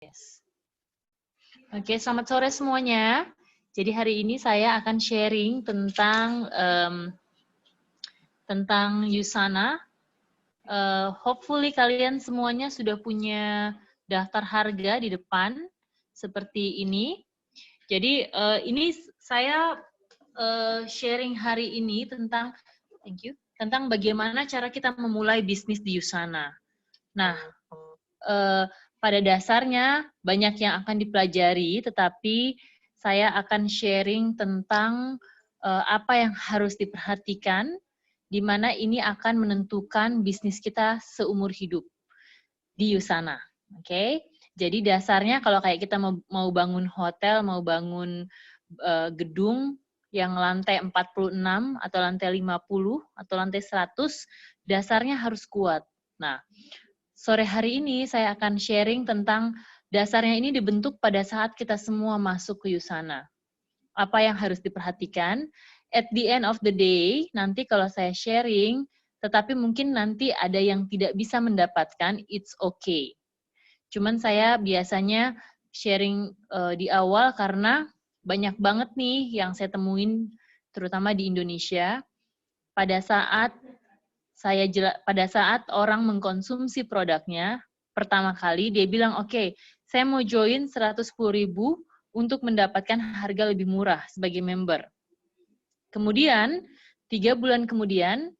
Yes. Oke, selamat sore semuanya. Jadi hari ini saya akan sharing tentang Usana. Hopefully kalian semuanya sudah punya daftar harga di depan seperti ini. Jadi ini saya sharing hari ini tentang bagaimana cara kita memulai bisnis di Usana. Nah, pada dasarnya banyak yang akan dipelajari, tetapi saya akan sharing tentang apa yang harus diperhatikan, di mana ini akan menentukan bisnis kita seumur hidup di Usana. Oke, jadi dasarnya kalau kayak kita mau bangun hotel, mau bangun gedung yang lantai 46 atau lantai 50 atau lantai 100, dasarnya harus kuat. Nah, sore hari ini saya akan sharing tentang dasarnya ini dibentuk pada saat kita semua masuk ke Usana. Apa yang harus diperhatikan? At the end of the day, nanti kalau saya sharing, tetapi mungkin nanti ada yang tidak bisa mendapatkan, it's okay. Cuman saya biasanya sharing di awal karena banyak banget nih yang saya temuin, terutama di Indonesia, pada saat orang mengkonsumsi produknya, pertama kali dia bilang, oke, saya mau join 110.000 untuk mendapatkan harga lebih murah sebagai member. Kemudian, 3 bulan kemudian,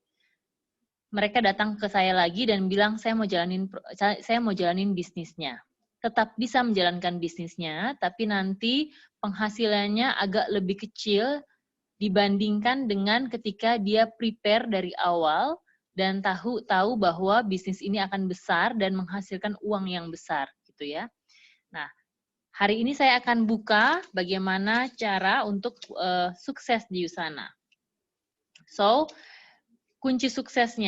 mereka datang ke saya lagi dan bilang, saya mau jalanin bisnisnya. Tetap bisa menjalankan bisnisnya, tapi nanti penghasilannya agak lebih kecil dibandingkan dengan ketika dia prepare dari awal, dan tahu bahwa bisnis ini akan besar dan menghasilkan uang yang besar, gitu ya. Nah, hari ini saya akan buka bagaimana cara untuk sukses di Usana. So, kunci sukses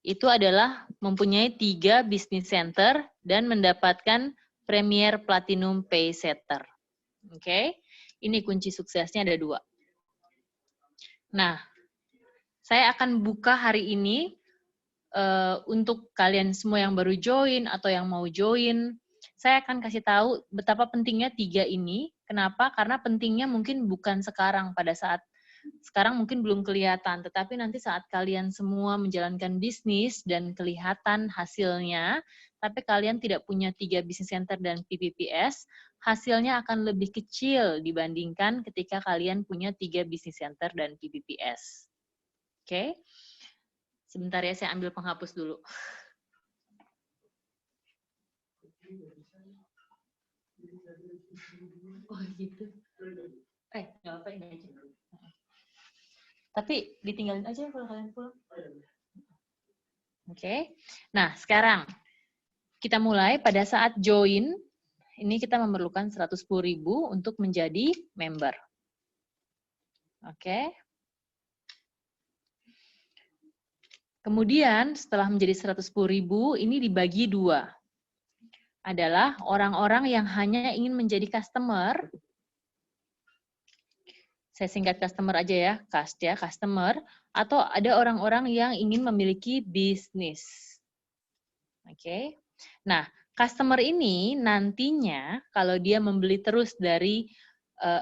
itu adalah mempunyai 3 business center dan mendapatkan Premier Platinum Pay Setter. Oke, ini kunci suksesnya ada 2. Nah, saya akan buka hari ini untuk kalian semua yang baru join atau yang mau join. Saya akan kasih tahu betapa pentingnya 3 ini. Kenapa? Karena pentingnya mungkin bukan sekarang, pada saat sekarang mungkin belum kelihatan, tetapi nanti saat kalian semua menjalankan bisnis dan kelihatan hasilnya, tapi kalian tidak punya 3 business center dan PPPS, hasilnya akan lebih kecil dibandingkan ketika kalian punya 3 business center dan PPPS. Oke? Sebentar ya, saya ambil penghapus dulu. Oh gitu. Nggak apa-apa, ini aja. Tapi ditinggalin aja kalau kalian pulang. Oke. Nah, sekarang kita mulai pada saat join. Ini kita memerlukan 110.000 untuk menjadi member. Oke. Kemudian setelah menjadi 110.000, ini dibagi 2. Adalah orang-orang yang hanya ingin menjadi customer. Saya singkat customer aja ya, customer. Atau ada orang-orang yang ingin memiliki bisnis. Oke. Nah, customer ini nantinya kalau dia membeli terus dari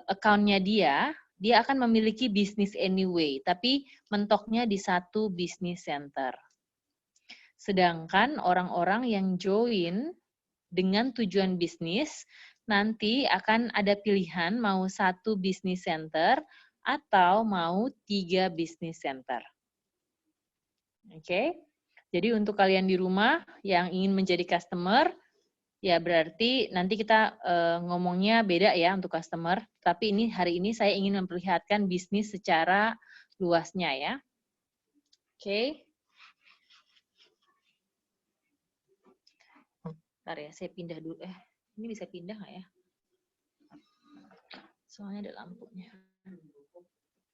account-nya dia akan memiliki bisnis anyway, tapi mentoknya di satu bisnis center. Sedangkan orang-orang yang join dengan tujuan bisnis, nanti akan ada pilihan mau 1 bisnis center atau mau 3 bisnis center. Oke? Jadi untuk kalian di rumah yang ingin menjadi customer, ya berarti nanti kita ngomongnya beda ya untuk customer. Tapi hari ini saya ingin memperlihatkan bisnis secara luasnya ya. Oke. Bentar ya, saya pindah dulu. Ini bisa pindah nggak ya? Soalnya ada lampunya.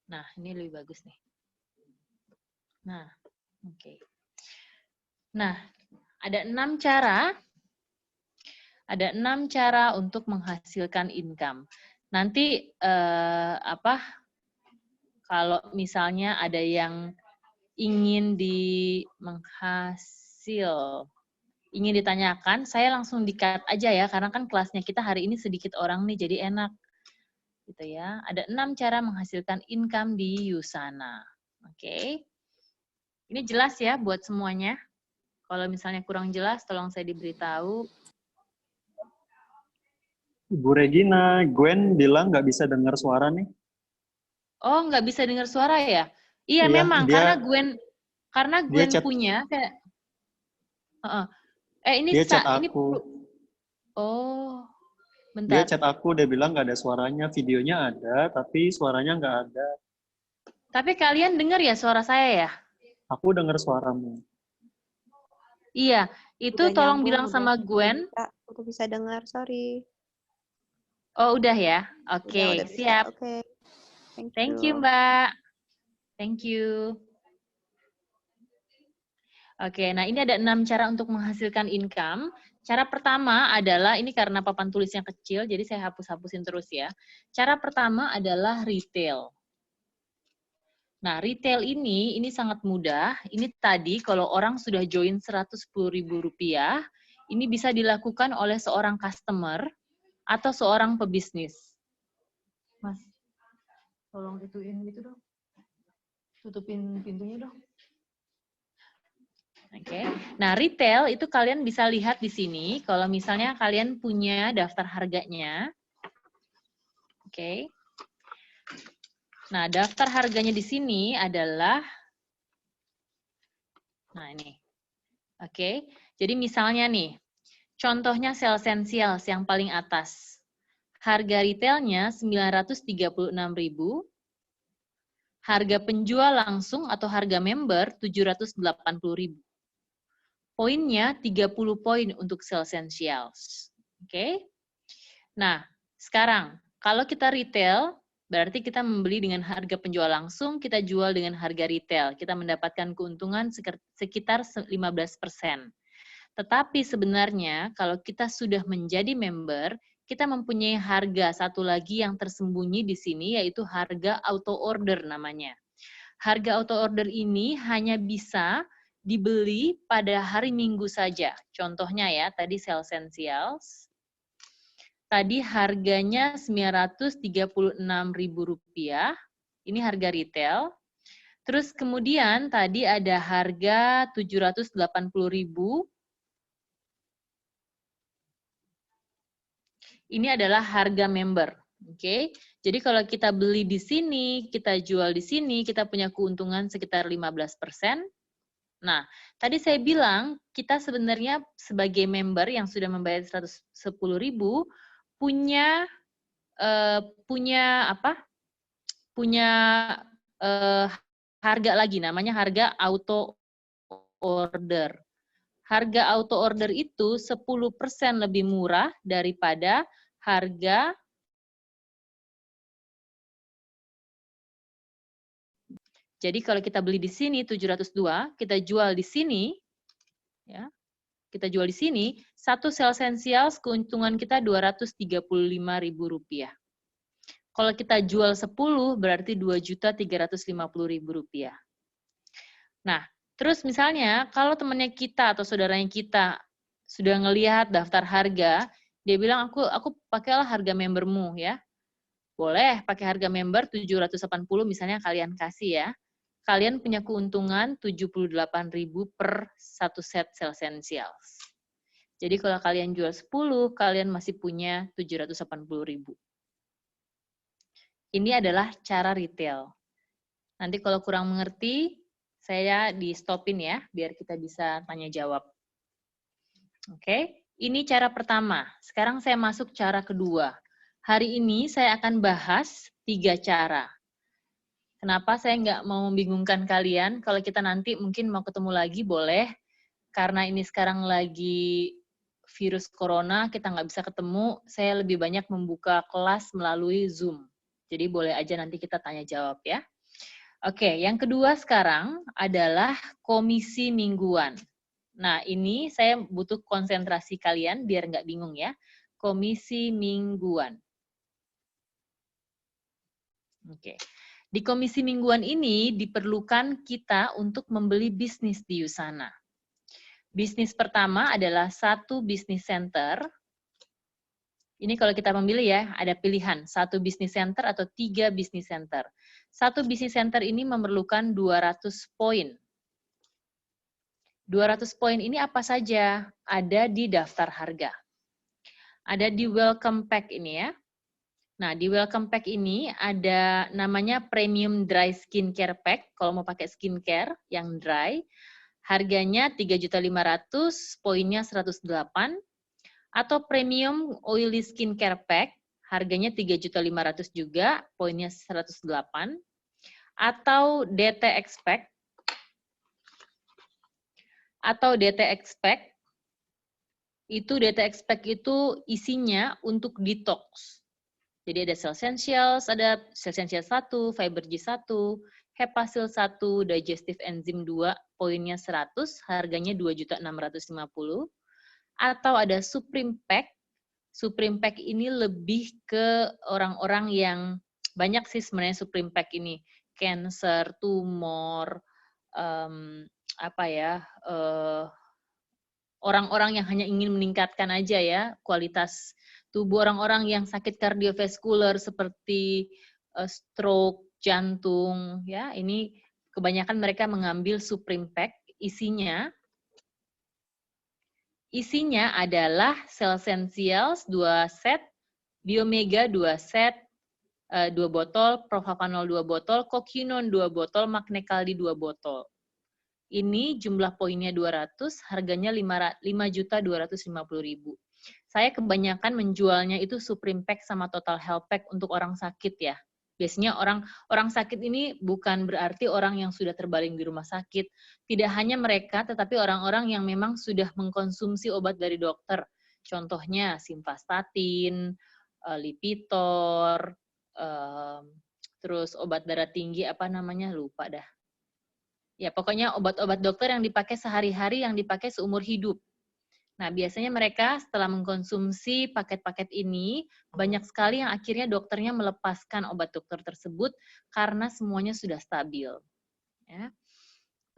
Nah, ini lebih bagus nih. Nah, oke. Nah, ada 6 cara. Ada 6 cara untuk menghasilkan income. Nanti kalau misalnya ada yang ingin ingin ditanyakan, saya langsung di-cut aja ya, karena kan kelasnya kita hari ini sedikit orang nih, jadi enak. Gitu ya. Ada 6 cara menghasilkan income di Usana. Oke. Ini jelas ya buat semuanya. Kalau misalnya kurang jelas, tolong saya diberitahu. Bu Regina, Gwen bilang nggak bisa dengar suara nih. Oh, nggak bisa dengar suara ya? Iya, Iya, memang. dia Karena dia Gwen chat punya, ini dia chat ini aku. oh, Dia bentar. chat aku, dia bilang nggak ada suaranya, videonya ada, tapi suaranya nggak ada. Tapi kalian dengar ya suara saya ya? Aku dengar suaramu. Iya, itu Udah tolong nyambung, bilang sama Gwen. udah bisa dengar, sorry. Oh, udah ya? Oke, Udah bisa. siap. Oke. Thank you, Mbak. Thank you. Oke, nah ini ada 6 cara untuk menghasilkan income. Cara pertama adalah, ini karena papan tulisnya kecil, jadi saya hapus-hapusin terus ya. Cara pertama adalah retail. Nah, retail ini sangat mudah. Ini tadi kalau orang sudah join Rp110.000, ini bisa dilakukan oleh seorang customer atau seorang pebisnis. Mas, tolong ituin gitu dong. Tutupin pintunya dong. Oke. Nah, retail itu kalian bisa lihat di sini. Kalau misalnya kalian punya daftar harganya. Oke. Nah, daftar harganya di sini adalah, nah ini. Oke. Jadi misalnya nih, contohnya Sales Essentials yang paling atas. Harga retailnya Rp936.000. Harga penjual langsung atau harga member Rp780.000. Poinnya 30 poin untuk Sales Essentials. Oke. Nah, sekarang kalau kita retail, berarti kita membeli dengan harga penjual langsung, kita jual dengan harga retail. Kita mendapatkan keuntungan sekitar 15%. Tetapi sebenarnya kalau kita sudah menjadi member, kita mempunyai harga satu lagi yang tersembunyi di sini, yaitu harga auto order namanya. Harga auto order ini hanya bisa dibeli pada hari Minggu saja. Contohnya ya, tadi Sales Essentials. Tadi harganya Rp936.000. Ini harga retail. Terus kemudian tadi ada harga Rp780.000. Ini adalah harga member. Oke. Jadi kalau kita beli di sini, kita jual di sini, kita punya keuntungan sekitar 15%. Nah, tadi saya bilang kita sebenarnya sebagai member yang sudah membayar 110.000 punya harga lagi namanya harga auto order. Harga auto order itu 10% lebih murah daripada harga. Jadi kalau kita beli di sini 702, kita jual di sini, ya, kita jual di sini, satu Sales Essentials keuntungan kita Rp235.000. Kalau kita jual 10, berarti Rp2.350.000. Nah, terus misalnya kalau temannya kita atau saudaranya kita sudah ngelihat daftar harga, dia bilang aku pakailah harga membermu ya. Boleh pakai harga member 780 misalnya kalian kasih ya. Kalian punya keuntungan 78.000 per satu set Sales Essentials. Jadi kalau kalian jual 10, kalian masih punya 780.000. Ini adalah cara retail. Nanti kalau kurang mengerti, saya di stopin ya, biar kita bisa tanya jawab. Oke, ini cara pertama. Sekarang saya masuk cara kedua. Hari ini saya akan bahas 3 cara. Kenapa saya nggak mau membingungkan kalian? Kalau kita nanti mungkin mau ketemu lagi, boleh. Karena ini sekarang lagi virus corona, kita nggak bisa ketemu, saya lebih banyak membuka kelas melalui Zoom. Jadi boleh aja nanti kita tanya jawab ya. Oke, yang kedua sekarang adalah komisi mingguan. Nah, ini saya butuh konsentrasi kalian biar nggak bingung ya. Komisi mingguan. Oke. Di komisi mingguan ini diperlukan kita untuk membeli bisnis di Usana. Bisnis pertama adalah 1 bisnis center. Ini kalau kita memilih ya, ada pilihan 1 bisnis center atau 3 bisnis center. 1 bisnis center ini memerlukan 200 poin. 200 poin ini apa saja? Ada di daftar harga. Ada di welcome pack ini ya. Nah, di welcome pack ini ada namanya premium dry skincare pack. Kalau mau pakai skincare yang dry, harganya 3.500.000, poinnya 108. Atau premium oily skincare pack, harganya 3.500.000 juga, poinnya 108. Atau DTX pack, DTX pack itu isinya untuk detox. Jadi ada Cell Essentials, ada Cell Essentials 1, Fiber G1, Hepasil 1, Digestive Enzyme 2, poinnya 100, harganya 2.650.000. Atau ada Supreme Pack. Supreme Pack ini lebih ke orang-orang yang banyak sih sebenarnya Supreme Pack ini. Cancer, tumor, orang-orang yang hanya ingin meningkatkan aja ya kualitas tubuh, orang-orang yang sakit kardiovaskular seperti stroke, jantung, ya ini kebanyakan mereka mengambil Supreme Pack. Isinya adalah Cell Essentials 2 set, Biomega 2 set, 2 botol, Propapanol 2 botol, Coquinone 2 botol, Magnekaldi 2 botol. Ini jumlah poinnya 200, harganya 5.250.000. Saya kebanyakan menjualnya itu Supreme Pack sama Total Health Pack untuk orang sakit ya. Biasanya orang sakit ini bukan berarti orang yang sudah terbaring di rumah sakit. Tidak hanya mereka, tetapi orang-orang yang memang sudah mengkonsumsi obat dari dokter. Contohnya simvastatin, Lipitor, terus obat darah tinggi, lupa dah. Ya, pokoknya obat-obat dokter yang dipakai sehari-hari, yang dipakai seumur hidup. Nah, biasanya mereka setelah mengkonsumsi paket-paket ini, banyak sekali yang akhirnya dokternya melepaskan obat dokter tersebut karena semuanya sudah stabil. Ya.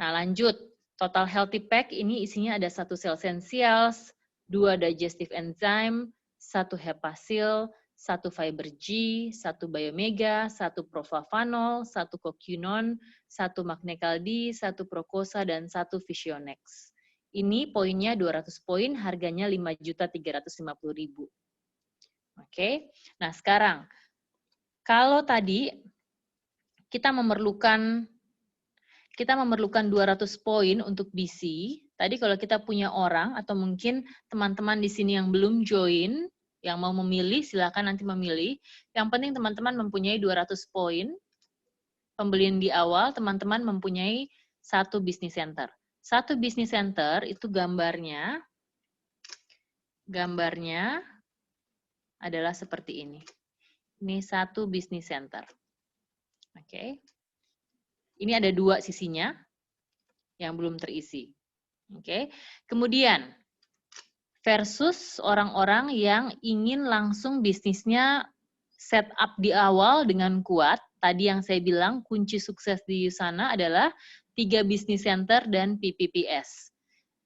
Nah, lanjut. Total Healthy Pack ini isinya ada 1 Cell Essentials, 2 Digestive Enzyme, 1 Hepasil, 1 Fiber G, 1 Biomega, 1 Propapanol, 1 Coquinone, 1 Magnekaldi, 1 Procosa, dan 1 Visionex. Ini poinnya 200 poin, harganya 5.350.000. Oke. Nah, sekarang kalau tadi kita memerlukan 200 poin untuk BC. Tadi kalau kita punya orang atau mungkin teman-teman di sini yang belum join, yang mau memilih silakan nanti memilih. Yang penting teman-teman mempunyai 200 poin. Pembelian di awal teman-teman mempunyai 1 bisnis center. 1 bisnis center itu gambarnya adalah seperti ini. Ini 1 bisnis center. Oke. Ini ada 2 sisinya yang belum terisi. Oke. Kemudian versus orang-orang yang ingin langsung bisnisnya set up di awal dengan kuat. Tadi yang saya bilang kunci sukses di Usana adalah 3 bisnis center dan PPPS.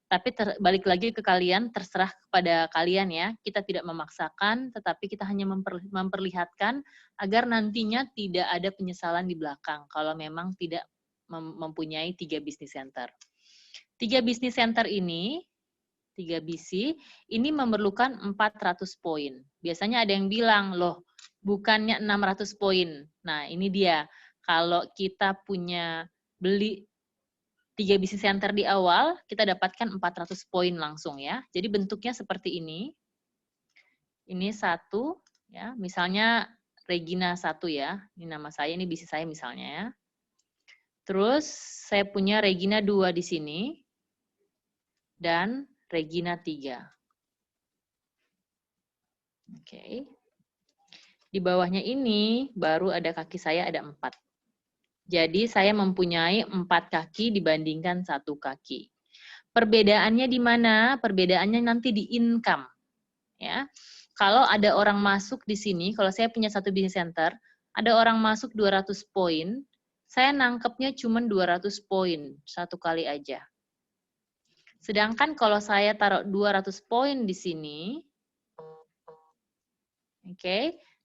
Tapi balik lagi ke kalian, terserah kepada kalian ya. Kita tidak memaksakan, tetapi kita hanya memperlihatkan agar nantinya tidak ada penyesalan di belakang kalau memang tidak mempunyai 3 bisnis center. 3 bisnis center ini, 3 BC, ini memerlukan 400 poin. Biasanya ada yang bilang, loh, bukannya 600 poin. Nah, ini dia. Kalau kita punya beli 3 bisnis center di awal, kita dapatkan 400 poin langsung ya. Jadi bentuknya seperti ini. Ini 1, ya. Misalnya Regina 1 ya. Ini nama saya, ini bisnis saya misalnya ya. Terus saya punya Regina 2 di sini. Dan Regina 3. Oke. Di bawahnya ini baru ada kaki saya ada 4. Jadi saya mempunyai 4 kaki dibandingkan 1 kaki. Perbedaannya di mana? Perbedaannya nanti di income. Ya. Kalau ada orang masuk di sini, kalau saya punya 1 bisnis center, ada orang masuk 200 poin, saya nangkepnya cuma 200 poin satu kali aja. Sedangkan kalau saya taruh 200 poin di sini, oke,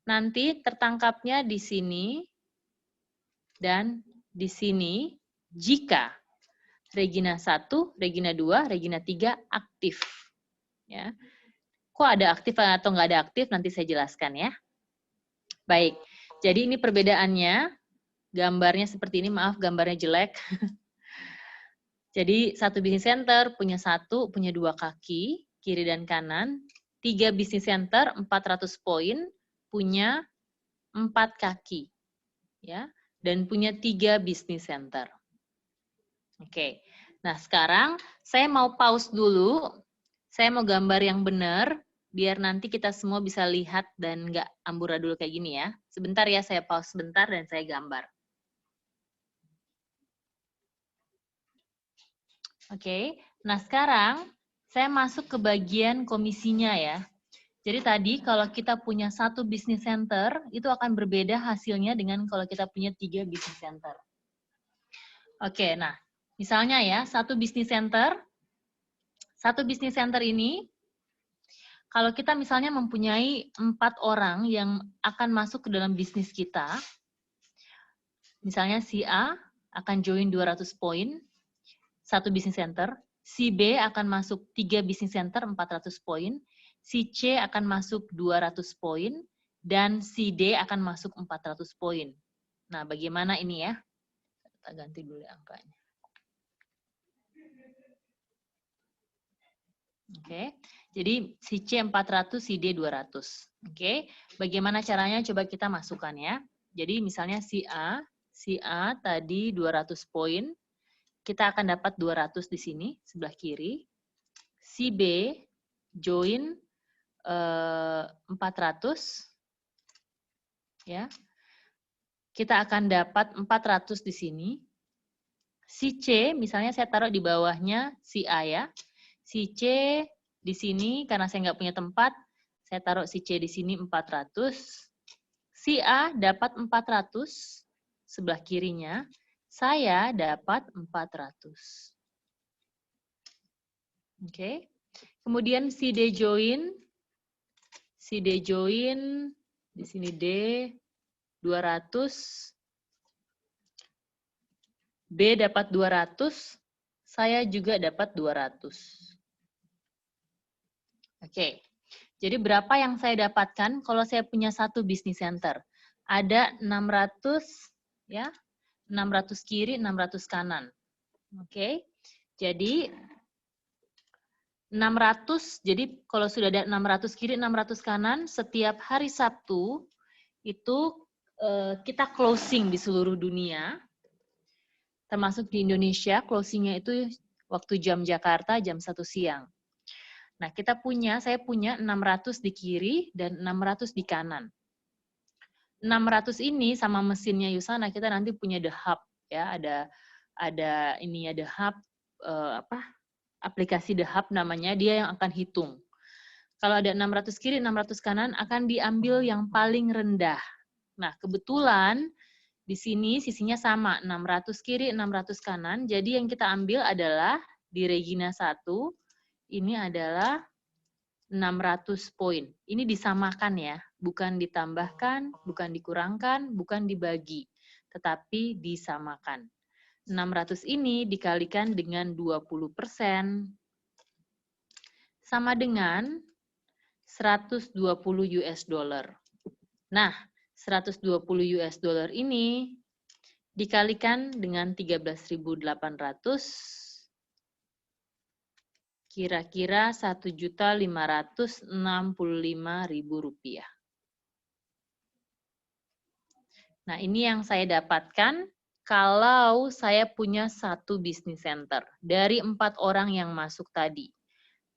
nanti tertangkapnya di sini dan di sini jika Regina 1, Regina 2, Regina 3 aktif. Ya. Kok ada aktif atau nggak ada aktif, nanti saya jelaskan ya. Baik, jadi ini perbedaannya. Gambarnya seperti ini, maaf gambarnya jelek. Jadi satu business center punya punya 2 kaki, kiri dan kanan. 3 business center, 400 poin, punya 4 kaki. Ya, dan punya 3 business center. Oke, nah sekarang saya mau pause dulu. Saya mau gambar yang benar, biar nanti kita semua bisa lihat dan nggak amburadul kayak gini ya. Sebentar ya, saya pause sebentar dan saya gambar. Oke, nah sekarang saya masuk ke bagian komisinya ya. Jadi tadi kalau kita punya 1 business center, itu akan berbeda hasilnya dengan kalau kita punya 3 business center. Oke, nah misalnya ya, 1 business center ini, kalau kita misalnya mempunyai 4 orang yang akan masuk ke dalam bisnis kita, misalnya si A akan join 200 poin, 1 business center, si B akan masuk 3 business center 400 poin, si C akan masuk 200 poin, dan si D akan masuk 400 poin. Nah, bagaimana ini ya? Kita ganti dulu angkanya. Oke, jadi si C 400, si D 200. Oke, bagaimana caranya? Coba kita masukkan ya. Jadi misalnya si A tadi 200 poin, kita akan dapat 200 di sini, sebelah kiri. Si B join 400, ya. Kita akan dapat 400 di sini. Si C, misalnya saya taruh di bawahnya si A ya. Si C di sini, karena saya nggak punya tempat, saya taruh si C di sini 400. Si A dapat 400, sebelah kirinya. Saya dapat 400. Oke. Kemudian si D join di sini D 200, B dapat 200, saya juga dapat 200. Oke. Jadi berapa yang saya dapatkan kalau saya punya 1 business center? Ada 600 ya. 600 kiri, 600 kanan. Oke. Jadi 600, jadi kalau sudah ada 600 kiri, 600 kanan, setiap hari Sabtu itu kita closing di seluruh dunia, termasuk di Indonesia, closingnya itu waktu jam Jakarta, jam 1 siang. Nah, saya punya 600 di kiri dan 600 di kanan. 600 ini sama mesinnya Yusana, kita nanti punya The Hub, ya, ada The Hub, aplikasi The Hub namanya, dia yang akan hitung. Kalau ada 600 kiri, 600 kanan, akan diambil yang paling rendah. Nah, kebetulan di sini sisinya sama, 600 kiri, 600 kanan. Jadi yang kita ambil adalah di Regina 1, ini adalah 600 poin. Ini disamakan ya, bukan ditambahkan, bukan dikurangkan, bukan dibagi, tetapi disamakan. 600 ini dikalikan dengan 20%, sama dengan 120 US dollar. Nah, 120 US dollar ini dikalikan dengan 13.800, kira-kira Rp1.565.000. Nah, ini yang saya dapatkan kalau saya punya 1 business center dari 4 orang yang masuk tadi.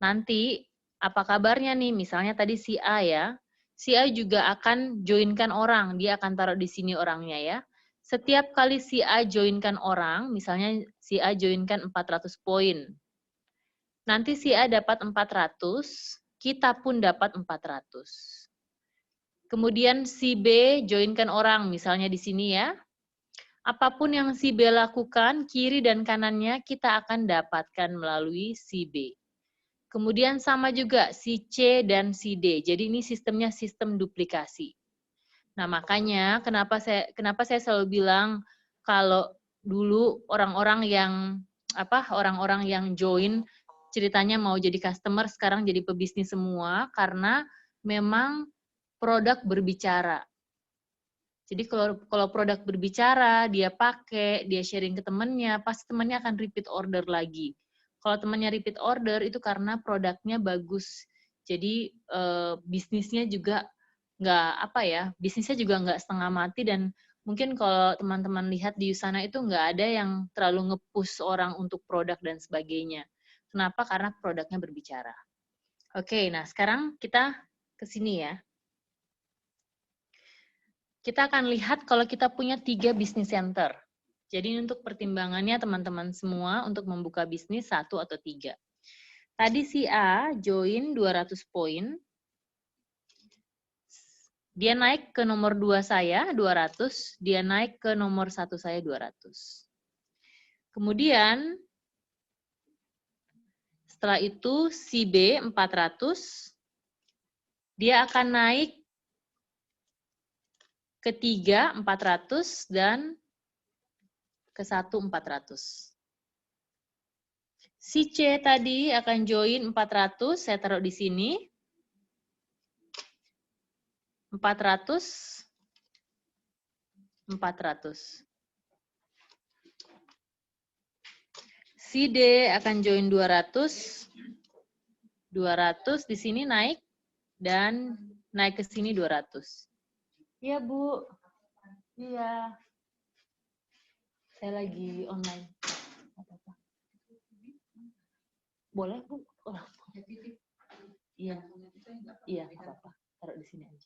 Nanti, apa kabarnya nih? Misalnya tadi si A ya, si A juga akan joinkan orang, dia akan taruh di sini orangnya ya. Setiap kali si A joinkan orang, misalnya si A joinkan 400 poin. Nanti si A dapat 400, kita pun dapat 400. Kemudian si B joinkan orang, misalnya di sini ya. Apapun yang si B lakukan, kiri dan kanannya kita akan dapatkan melalui si B. Kemudian sama juga si C dan si D. Jadi ini sistemnya sistem duplikasi. Nah, makanya kenapa saya selalu bilang kalau dulu orang-orang yang join ceritanya mau jadi customer, sekarang jadi pebisnis semua karena memang produk berbicara. Jadi kalau produk berbicara, dia pakai, dia sharing ke temannya, pasti temannya akan repeat order lagi. Kalau temannya repeat order itu karena produknya bagus. Jadi bisnisnya juga bisnisnya juga nggak setengah mati, dan mungkin kalau teman-teman lihat di Usana itu nggak ada yang terlalu nge-push orang untuk produk dan sebagainya. Kenapa? Karena produknya berbicara. Oke, nah sekarang kita ke sini ya. Kita akan lihat kalau kita punya 3 bisnis center. Jadi untuk pertimbangannya teman-teman semua untuk membuka bisnis 1 atau 3. Tadi si A join 200 poin. Dia naik ke nomor 2 saya 200, dia naik ke nomor 1 saya 200. Kemudian setelah itu si B 400, dia akan naik ke 3 400 dan ke 1 400. Si C tadi akan join 400, saya taruh di sini. 400, 400. Si D akan join 200, 200 di sini naik, dan naik ke sini 200. Iya, Bu. Iya. Saya lagi online. Boleh, Bu? Oh. Iya. Iya, apa-apa. Taruh di sini aja.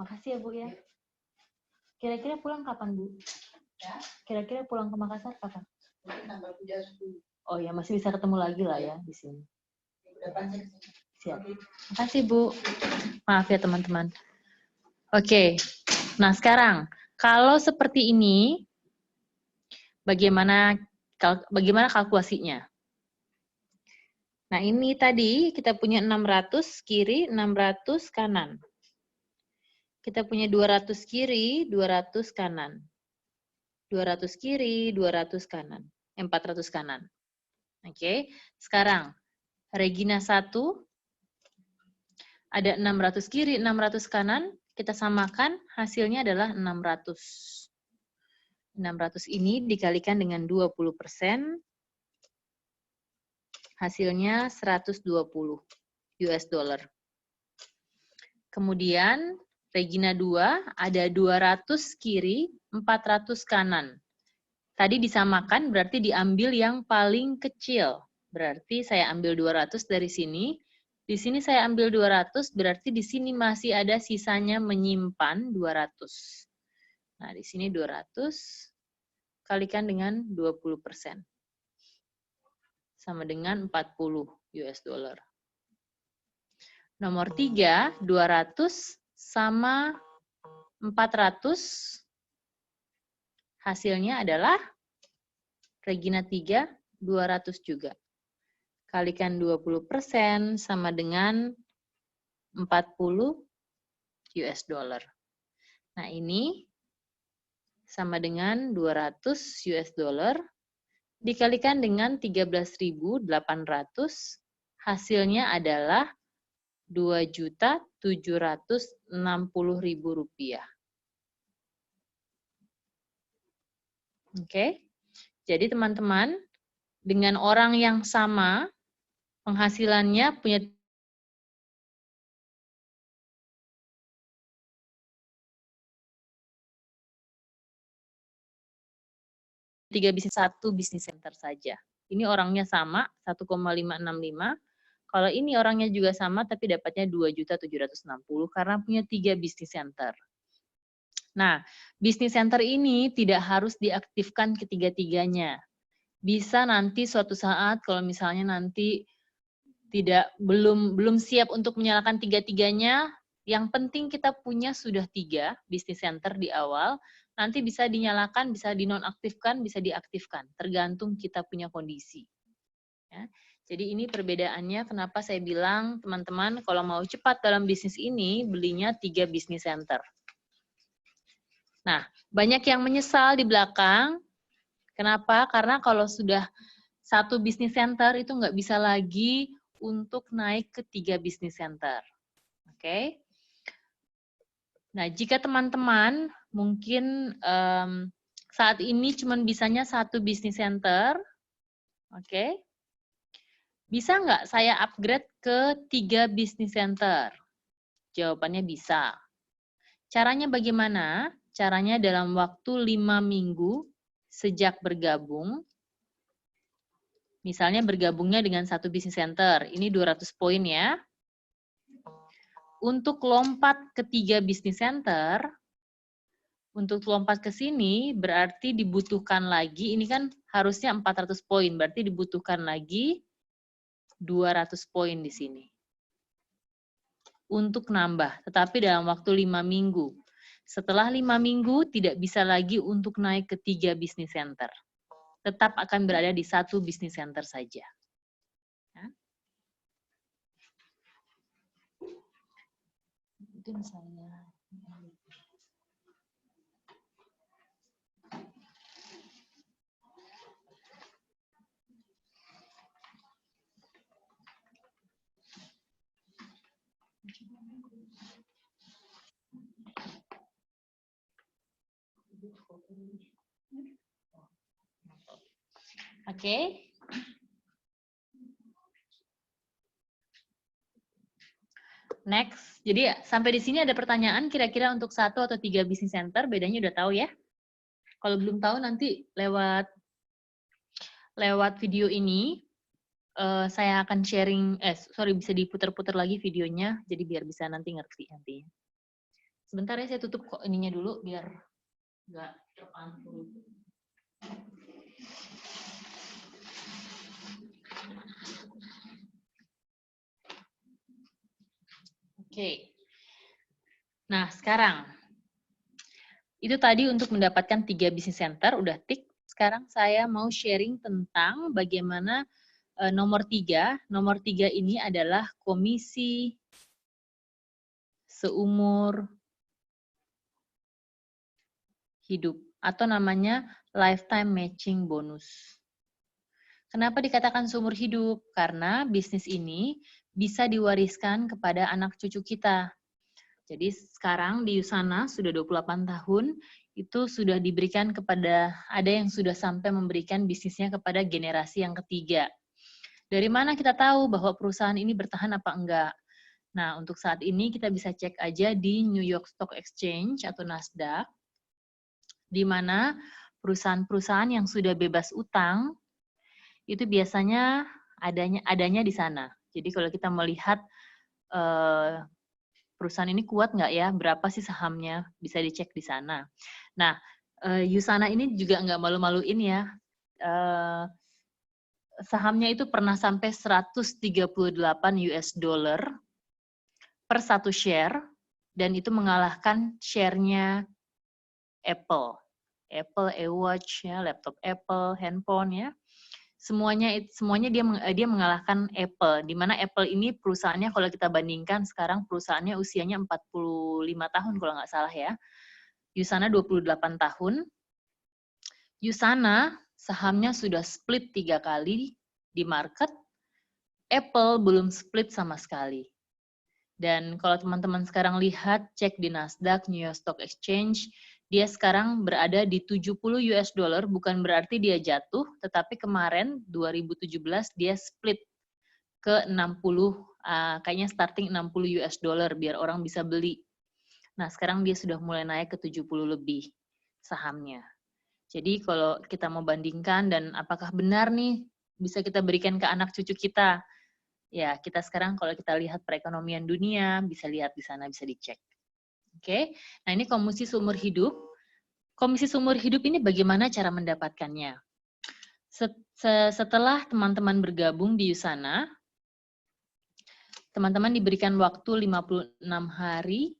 Makasih ya, Bu ya. Kira-kira pulang kapan, Bu? Kira-kira pulang ke Makassar kapan? Oh ya, masih bisa ketemu lagi lah ya di sini. Siap. Makasih, Bu. Maaf ya, teman-teman. Oke. Nah, sekarang kalau seperti ini bagaimana kalkulasinya? Nah, ini tadi kita punya 600 kiri, 600 kanan. Kita punya 200 kiri, 200 kanan. 200 kiri, 200 kanan. 400 kanan. Oke. Sekarang Regina 1 ada 600 kiri, 600 kanan. Kita samakan, hasilnya adalah 600. 600 ini dikalikan dengan 20%, hasilnya 120 US dollar. Kemudian Regina 2 ada 200 kiri, 400 kanan. Tadi disamakan berarti diambil yang paling kecil. Berarti saya ambil 200 dari sini. Di sini saya ambil 200, berarti di sini masih ada sisanya menyimpan 200. Nah, di sini 200 kalikan dengan 20%. Sama dengan 40 US dollar. Nomor 3, 200 sama 400. Hasilnya adalah Regina 3, 200 juga. Kalikan 20% sama dengan 40 US dollar. Nah, ini sama dengan 200 US dollar dikalikan dengan 13.800, hasilnya adalah Rp2.760.000. Oke. Jadi teman-teman, dengan orang yang sama penghasilannya punya satu bisnis center saja. Ini orangnya sama, 1,565. Kalau ini orangnya juga sama, tapi dapatnya 2.760 karena punya 3 bisnis center. Nah, bisnis center ini tidak harus diaktifkan ketiga-tiganya. Bisa nanti suatu saat kalau misalnya nanti belum siap untuk menyalakan tiga-tiganya, Yang penting kita punya sudah 3 business center di awal, nanti bisa dinyalakan, bisa dinonaktifkan, bisa diaktifkan, tergantung kita punya kondisi. Ya. Jadi ini perbedaannya kenapa saya bilang teman-teman kalau mau cepat dalam bisnis ini, belinya 3 business center. Nah, banyak yang menyesal di belakang. Kenapa? Karena kalau sudah 1 business center itu nggak bisa lagi untuk naik ke 3 business center. Oke? Nah, jika teman-teman mungkin saat ini cuma bisanya 1 business center, oke? Bisa nggak saya upgrade ke 3 business center? Jawabannya bisa. Caranya bagaimana? Caranya dalam waktu 5 minggu sejak bergabung. Misalnya bergabungnya dengan 1 business center. Ini 200 poin ya. Untuk lompat ke 3 business center, untuk lompat ke sini berarti dibutuhkan lagi, ini kan harusnya 400 poin, berarti dibutuhkan lagi 200 poin di sini. Untuk nambah, tetapi dalam waktu 5 minggu. Setelah 5 minggu tidak bisa lagi untuk naik ke 3 business center. Tetap akan berada di 1 business center saja. Ya. Mungkin saya... Oke. Next. Jadi sampai di sini ada pertanyaan kira-kira untuk 1 atau 3 business center, bedanya udah tahu ya? Kalau belum tahu nanti lewat video ini saya akan sharing, bisa diputar-putar lagi videonya, jadi biar bisa nanti ngerti nantinya. Sebentar ya, saya tutup kok ininya dulu biar nggak terpantul. Oke. Nah, sekarang itu tadi untuk mendapatkan 3 business center udah tik. Sekarang saya mau sharing tentang bagaimana nomor 3. Nomor 3 ini adalah komisi seumur hidup atau namanya lifetime matching bonus. Kenapa dikatakan seumur hidup? Karena bisnis ini bisa diwariskan kepada anak cucu kita. Jadi sekarang di Yusana sudah 28 tahun, itu sudah diberikan kepada, ada yang sudah sampai memberikan bisnisnya kepada generasi yang ketiga. Dari mana kita tahu bahwa perusahaan ini bertahan apa enggak? Nah, untuk saat ini kita bisa cek aja di New York Stock Exchange atau Nasdaq, di mana perusahaan-perusahaan yang sudah bebas utang, itu biasanya adanya di sana. Jadi kalau kita melihat perusahaan ini kuat nggak ya, berapa sih sahamnya, bisa dicek di sana. Nah, Yusana ini juga nggak malu-maluin ya, sahamnya itu pernah sampai 138 US dollar per 1 share, dan itu mengalahkan share-nya Apple, iWatch, ya, laptop Apple, handphone ya. Semuanya dia mengalahkan Apple, di mana Apple ini perusahaannya kalau kita bandingkan sekarang perusahaannya usianya 45 tahun kalau nggak salah ya. Yusana 28 tahun. Yusana sahamnya sudah split 3 kali di market. Apple belum split sama sekali. Dan kalau teman-teman sekarang lihat, cek di Nasdaq, New York Stock Exchange, dia sekarang berada di 70 US dollar, bukan berarti dia jatuh, tetapi kemarin 2017 dia split ke 60, kayaknya starting 60 US dollar biar orang bisa beli. Nah, sekarang dia sudah mulai naik ke 70 lebih sahamnya. Jadi kalau kita mau bandingkan dan apakah benar nih bisa kita berikan ke anak cucu kita, ya kita sekarang kalau kita lihat perekonomian dunia, bisa lihat di sana, bisa dicek. Oke, nah ini komisi seumur hidup. Komisi seumur hidup ini bagaimana cara mendapatkannya? Setelah teman-teman bergabung di Yusana, teman-teman diberikan waktu 56 hari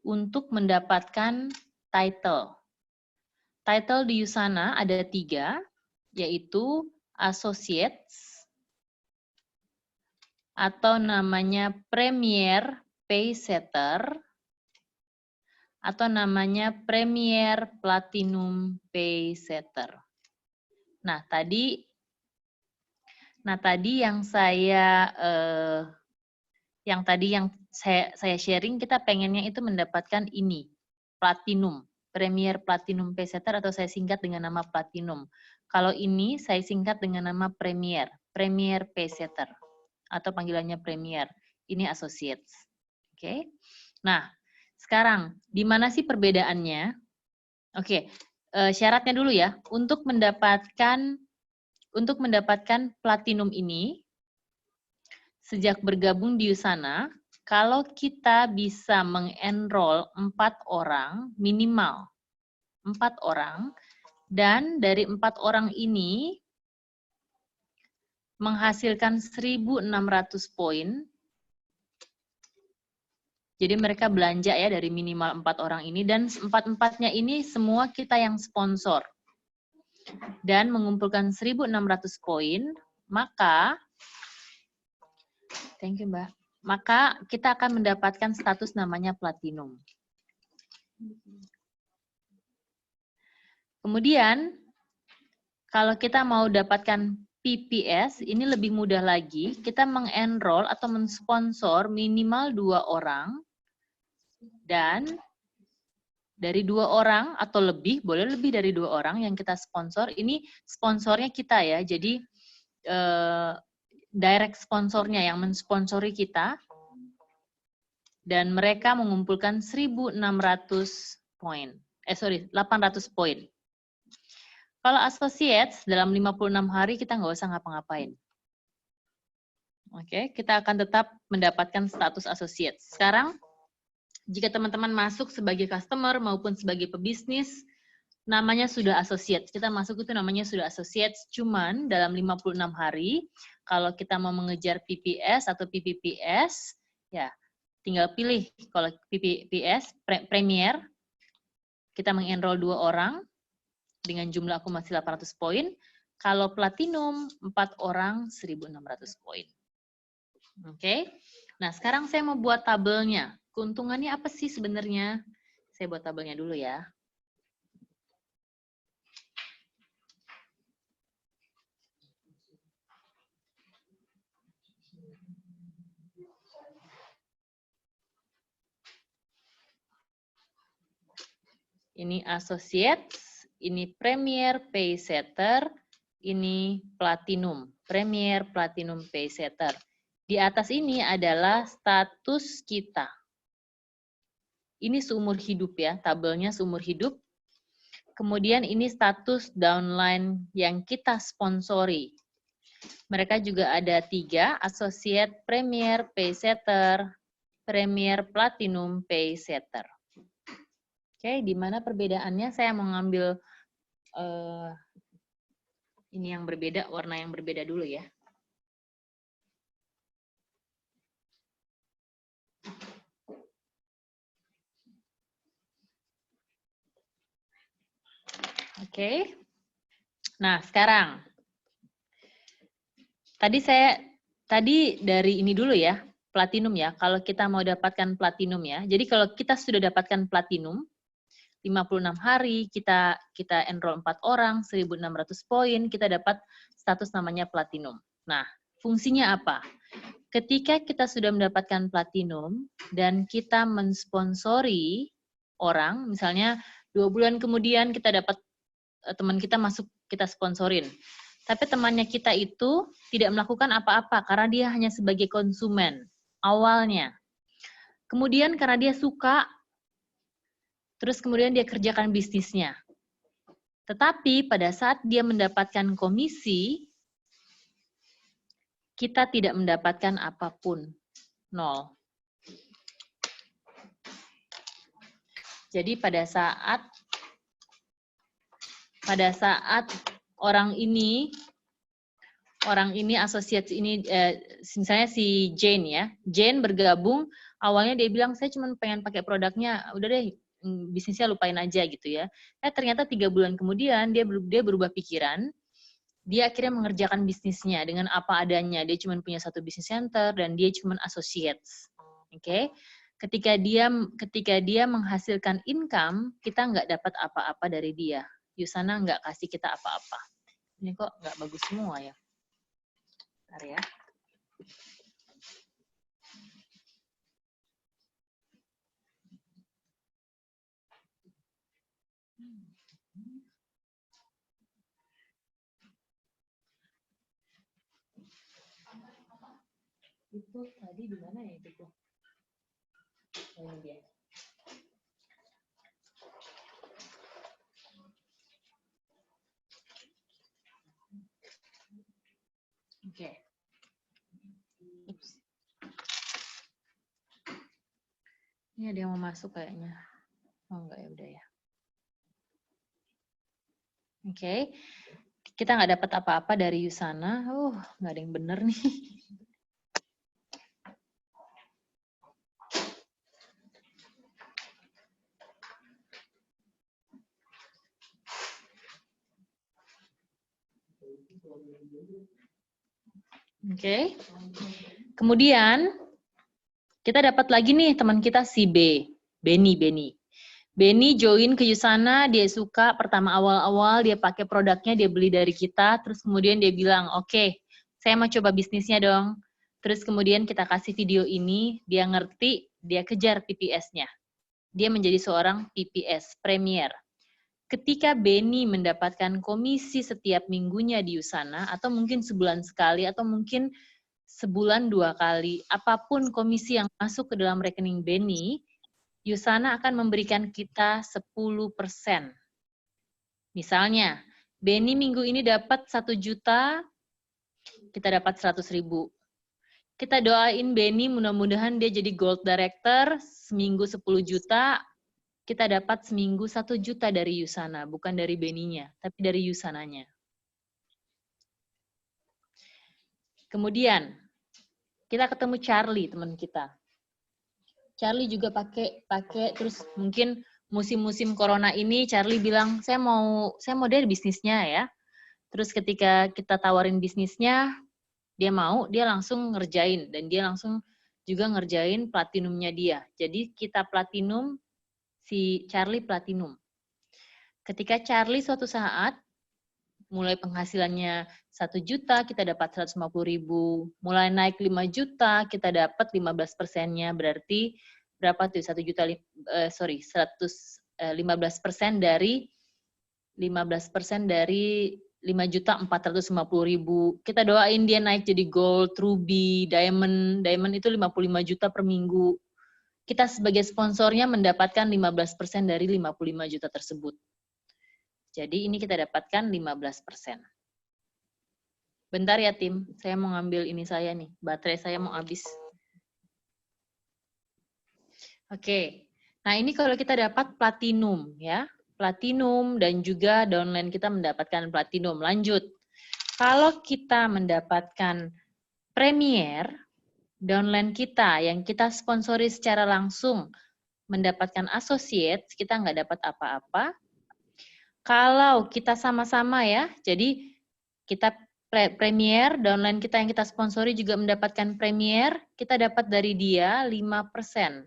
untuk mendapatkan title. Title di Usana ada 3, yaitu Associates, atau namanya Premier Paysetter, atau namanya Premier Platinum Paysetter. Nah, tadi yang saya sharing, kita pengennya itu mendapatkan ini, Platinum, Premier Platinum Paysetter, atau saya singkat dengan nama Platinum. Kalau ini saya singkat dengan nama Premier Paysetter, atau panggilannya Premier. Ini Associates. Oke. Nah, sekarang di mana sih perbedaannya? Oke, syaratnya dulu ya. Untuk mendapatkan Platinum ini, sejak bergabung di Usana, kalau kita bisa mengenroll 4 orang, minimal 4 orang, dan dari 4 orang ini menghasilkan 1.600 poin. Jadi mereka belanja ya dari minimal 4 orang ini, dan 4-4-nya ini semua kita yang sponsor. Dan mengumpulkan 1.600 poin, maka, thank you Mbak, maka kita akan mendapatkan status namanya Platinum. Kemudian, kalau kita mau dapatkan PPS, ini lebih mudah lagi, kita mengenroll atau mensponsor minimal 2 orang, dan dari 2 orang atau lebih, boleh lebih dari 2 orang yang kita sponsor, ini sponsornya kita ya, jadi direct sponsornya yang mensponsori kita, dan mereka mengumpulkan 1.600 poin. 800 poin. Kalau associates, dalam 56 hari kita nggak usah ngapa-ngapain. Oke, kita akan tetap mendapatkan status associates. Sekarang, jika teman-teman masuk sebagai customer maupun sebagai pebisnis, namanya sudah associates. Kita masuk itu namanya sudah associates, cuman dalam 56 hari, kalau kita mau mengejar PPS atau PPPS, ya tinggal pilih. Kalau PPPS, Premier, kita mengenroll 2 orang, dengan jumlah akumulasi 800 poin. Kalau Platinum, 4 orang, 1.600 poin. Oke. Nah, sekarang saya mau buat tabelnya. Keuntungannya apa sih sebenarnya? Saya buat tabelnya dulu ya. Ini Associates, ini Premier Paysetter, ini Platinum, Premier Platinum Paysetter. Di atas ini adalah status kita. Ini seumur hidup ya, tabelnya seumur hidup. Kemudian ini status downline yang kita sponsori. Mereka juga ada 3, Associate, Premier Paysetter, Premier Platinum Paysetter. Oke, di mana perbedaannya? Saya mau ngambil ini yang berbeda, warna yang berbeda dulu ya. Oke. Nah, sekarang. Tadi dari ini dulu ya, Platinum ya. Kalau kita mau dapatkan Platinum ya. Jadi kalau kita sudah dapatkan Platinum, 56 hari, kita enroll 4 orang, 1.600 poin, kita dapat status namanya Platinum. Nah, fungsinya apa? Ketika kita sudah mendapatkan Platinum, dan kita mensponsori orang, misalnya 2 bulan kemudian kita dapat teman kita masuk, kita sponsorin. Tapi temannya kita itu tidak melakukan apa-apa, karena dia hanya sebagai konsumen awalnya. Kemudian karena dia suka, terus kemudian dia kerjakan bisnisnya. Tetapi pada saat dia mendapatkan komisi, kita tidak mendapatkan apapun. 0. Jadi pada saat orang ini orang ini associates ini, misalnya si Jane ya. Jane bergabung, awalnya dia bilang, saya cuma pengen pakai produknya, udah deh, bisnisnya lupain aja gitu ya. Ternyata 3 bulan kemudian, dia berubah pikiran, dia akhirnya mengerjakan bisnisnya dengan apa adanya. Dia cuma punya 1 bisnis center, dan dia cuma associates. Oke? Ketika dia menghasilkan income, kita nggak dapat apa-apa dari dia. Yusana nggak kasih kita apa-apa. Ini kok nggak bagus semua ya? Bentar ya. Itu tadi di mana ya itu tuh? Oh, ini dia. Oke. Ups. Ini ada yang mau masuk kayaknya. Oh enggak ya, udah ya. Oke. Kita nggak dapat apa-apa dari Yusana. Nggak ada yang bener nih. Oke. Kemudian kita dapat lagi nih teman kita si Benny. Benny join ke Yusana, dia suka pertama awal-awal dia pakai produknya, dia beli dari kita, terus kemudian dia bilang, oke, saya mau coba bisnisnya dong. Terus kemudian kita kasih video ini, dia ngerti, dia kejar PPS-nya. Dia menjadi seorang PPS, Premier. Ketika Benny mendapatkan komisi setiap minggunya di Yusana, atau mungkin sebulan sekali, atau mungkin sebulan 2 kali, apapun komisi yang masuk ke dalam rekening Benny, Yusana akan memberikan kita 10%. Misalnya, Benny minggu ini dapat 1 juta, kita dapat 100.000. Kita doain Benny, mudah-mudahan dia jadi Gold Director, seminggu 10 juta, kita dapat seminggu 1 juta dari Yusana, bukan dari Benny-nya, tapi dari Yusananya. Kemudian, kita ketemu Charlie, teman kita. Charlie juga pakai terus mungkin musim-musim corona ini Charlie bilang saya mau dari bisnisnya ya. Terus ketika kita tawarin bisnisnya, dia langsung ngerjain dan dia langsung juga ngerjain platinumnya dia. Jadi kita platinum, si Charlie platinum. Ketika Charlie suatu saat mulai penghasilannya 1 juta, kita dapat 150.000. Mulai naik 5 juta, kita dapat 15%-nya. Berarti berapa tuh? 1 juta, 15% dari 5.450.000. Kita doain dia naik jadi gold, ruby, diamond. Diamond itu 55 juta per minggu. Kita sebagai sponsornya mendapatkan 15% dari 55 juta tersebut. Jadi ini kita dapatkan 15%. Bentar ya tim, saya mau ngambil ini saya nih, baterai saya mau habis. Oke, nah ini kalau kita dapat platinum ya, platinum dan juga downline kita mendapatkan platinum. Lanjut, kalau kita mendapatkan premier, downline kita yang kita sponsori secara langsung mendapatkan associate, kita nggak dapat apa-apa. Kalau kita sama-sama ya, jadi kita premier, downline kita yang kita sponsori juga mendapatkan premier, kita dapat dari dia 5%.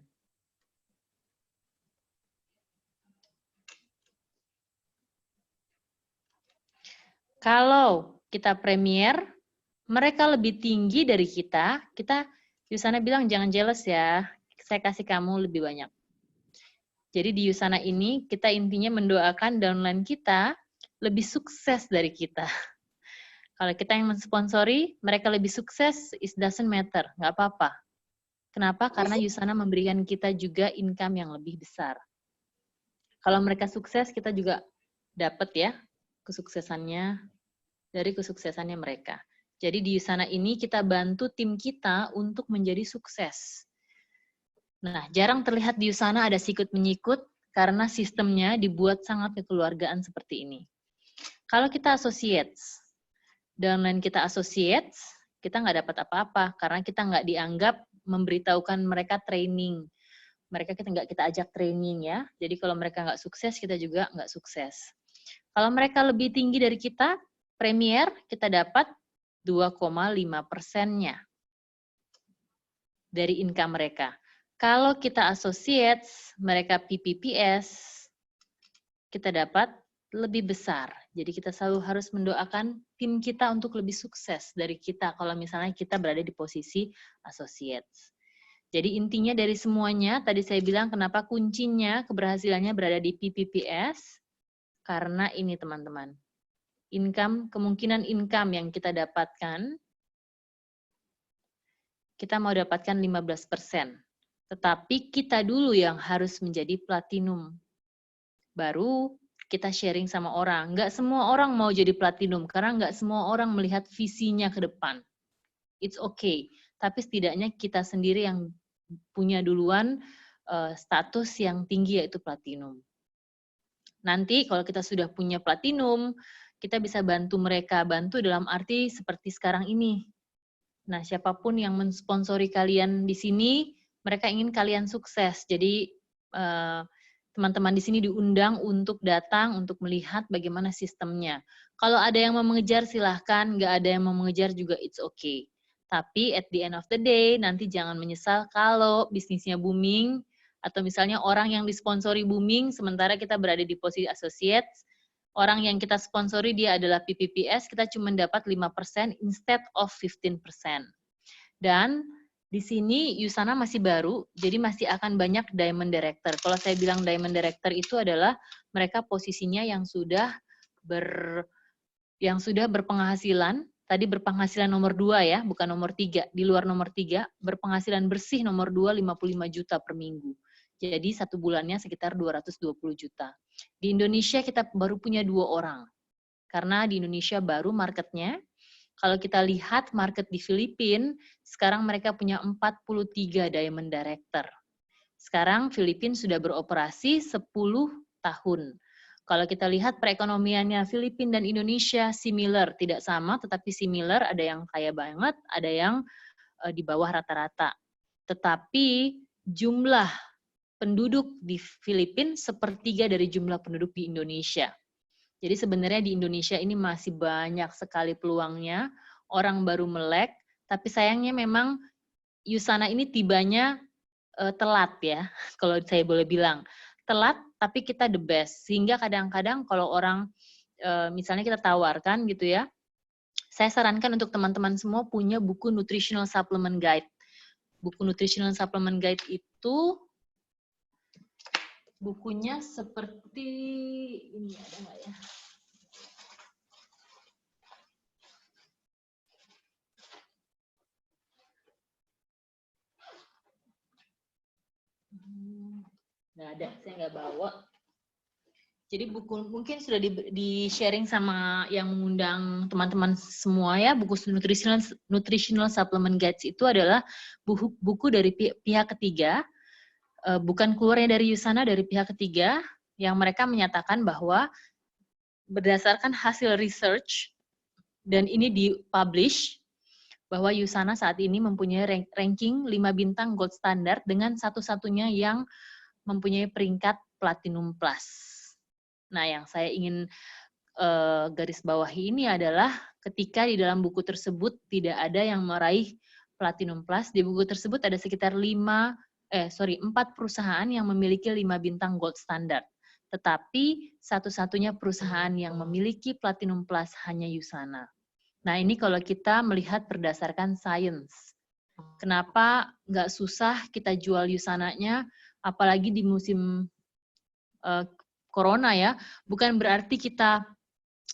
Kalau kita premier, mereka lebih tinggi dari kita Yusana bilang jangan jealous ya, saya kasih kamu lebih banyak. Jadi di Yusana ini kita intinya mendoakan downline kita lebih sukses dari kita. Kalau kita yang mensponsori, mereka lebih sukses, it doesn't matter, nggak apa-apa. Kenapa? Karena Yusana memberikan kita juga income yang lebih besar. Kalau mereka sukses, kita juga dapat ya kesuksesannya dari kesuksesannya mereka. Jadi di Yusana ini kita bantu tim kita untuk menjadi sukses. Nah, jarang terlihat di Yusana ada sikut-menyikut karena sistemnya dibuat sangat kekeluargaan seperti ini. Kalau kita associates, downline kita associates, kita nggak dapat apa-apa karena kita nggak dianggap memberitahukan mereka training. Mereka nggak kita ajak training ya. Jadi kalau mereka nggak sukses, kita juga nggak sukses. Kalau mereka lebih tinggi dari kita, Premier, kita dapat 2,5%-nya dari income mereka. Kalau kita associates, mereka PPPS, kita dapat lebih besar. Jadi kita selalu harus mendoakan tim kita untuk lebih sukses dari kita kalau misalnya kita berada di posisi associates. Jadi intinya dari semuanya, tadi saya bilang kenapa kuncinya keberhasilannya berada di PPPS, karena ini teman-teman. Kemungkinan income yang kita dapatkan, kita mau dapatkan 15%. Tetapi kita dulu yang harus menjadi platinum. Baru kita sharing sama orang. Nggak semua orang mau jadi platinum, karena nggak semua orang melihat visinya ke depan. It's okay. Tapi setidaknya kita sendiri yang punya duluan status yang tinggi yaitu platinum. Nanti kalau kita sudah punya platinum, kita bisa bantu mereka. Bantu dalam arti seperti sekarang ini. Nah, siapapun yang mensponsori kalian di sini, mereka ingin kalian sukses. Jadi teman-teman di sini diundang untuk datang, untuk melihat bagaimana sistemnya. Kalau ada yang mau mengejar, silahkan. Nggak ada yang mau mengejar juga, it's okay. Tapi at the end of the day, nanti jangan menyesal kalau bisnisnya booming, atau misalnya orang yang disponsori booming, sementara kita berada di posisi associates, orang yang kita sponsori dia adalah PPPS, kita cuma dapat 5% instead of 15%. Dan di sini Yusana masih baru, jadi masih akan banyak Diamond Director. Kalau saya bilang Diamond Director itu adalah mereka posisinya yang sudah berpenghasilan, tadi berpenghasilan nomor 2 ya, bukan nomor 3, di luar nomor 3, berpenghasilan bersih nomor 2 55 juta per minggu. Jadi satu bulannya sekitar 220 juta. Di Indonesia kita baru punya 2 orang. Karena di Indonesia baru marketnya. Kalau kita lihat market di Filipina, sekarang mereka punya 43 Diamond Director. Sekarang Filipina sudah beroperasi 10 tahun. Kalau kita lihat perekonomiannya Filipina dan Indonesia similar, tidak sama tetapi similar, ada yang kaya banget, ada yang di bawah rata-rata. Tetapi jumlah penduduk di Filipina sepertiga dari jumlah penduduk di Indonesia. Jadi sebenarnya di Indonesia ini masih banyak sekali peluangnya, orang baru melek, tapi sayangnya memang Yusana ini tibanya telat ya, kalau saya boleh bilang. Telat, tapi kita the best. Sehingga kadang-kadang kalau orang, misalnya kita tawarkan gitu ya, saya sarankan untuk teman-teman semua punya buku Nutritional Supplement Guide. Buku Nutritional Supplement Guide itu bukunya seperti ini, ada nggak ya? Nggak ada, saya nggak bawa. Jadi buku mungkin sudah di sharing sama yang mengundang teman-teman semua ya. Buku Nutritional Supplement Guides itu adalah buku dari pihak ketiga, bukan keluarnya dari Yusana, dari pihak ketiga yang mereka menyatakan bahwa berdasarkan hasil research dan ini dipublish bahwa Yusana saat ini mempunyai ranking 5 bintang gold standard dengan satu-satunya yang mempunyai peringkat Platinum Plus. Nah, yang saya ingin garis bawahi ini adalah ketika di dalam buku tersebut tidak ada yang meraih Platinum Plus, di buku tersebut ada sekitar 4 perusahaan yang memiliki 5 bintang gold standard. Tetapi satu-satunya perusahaan yang memiliki Platinum Plus hanya Yusana. Nah, ini kalau kita melihat berdasarkan sains. Kenapa nggak susah kita jual Yusananya, apalagi di musim Corona ya, bukan berarti kita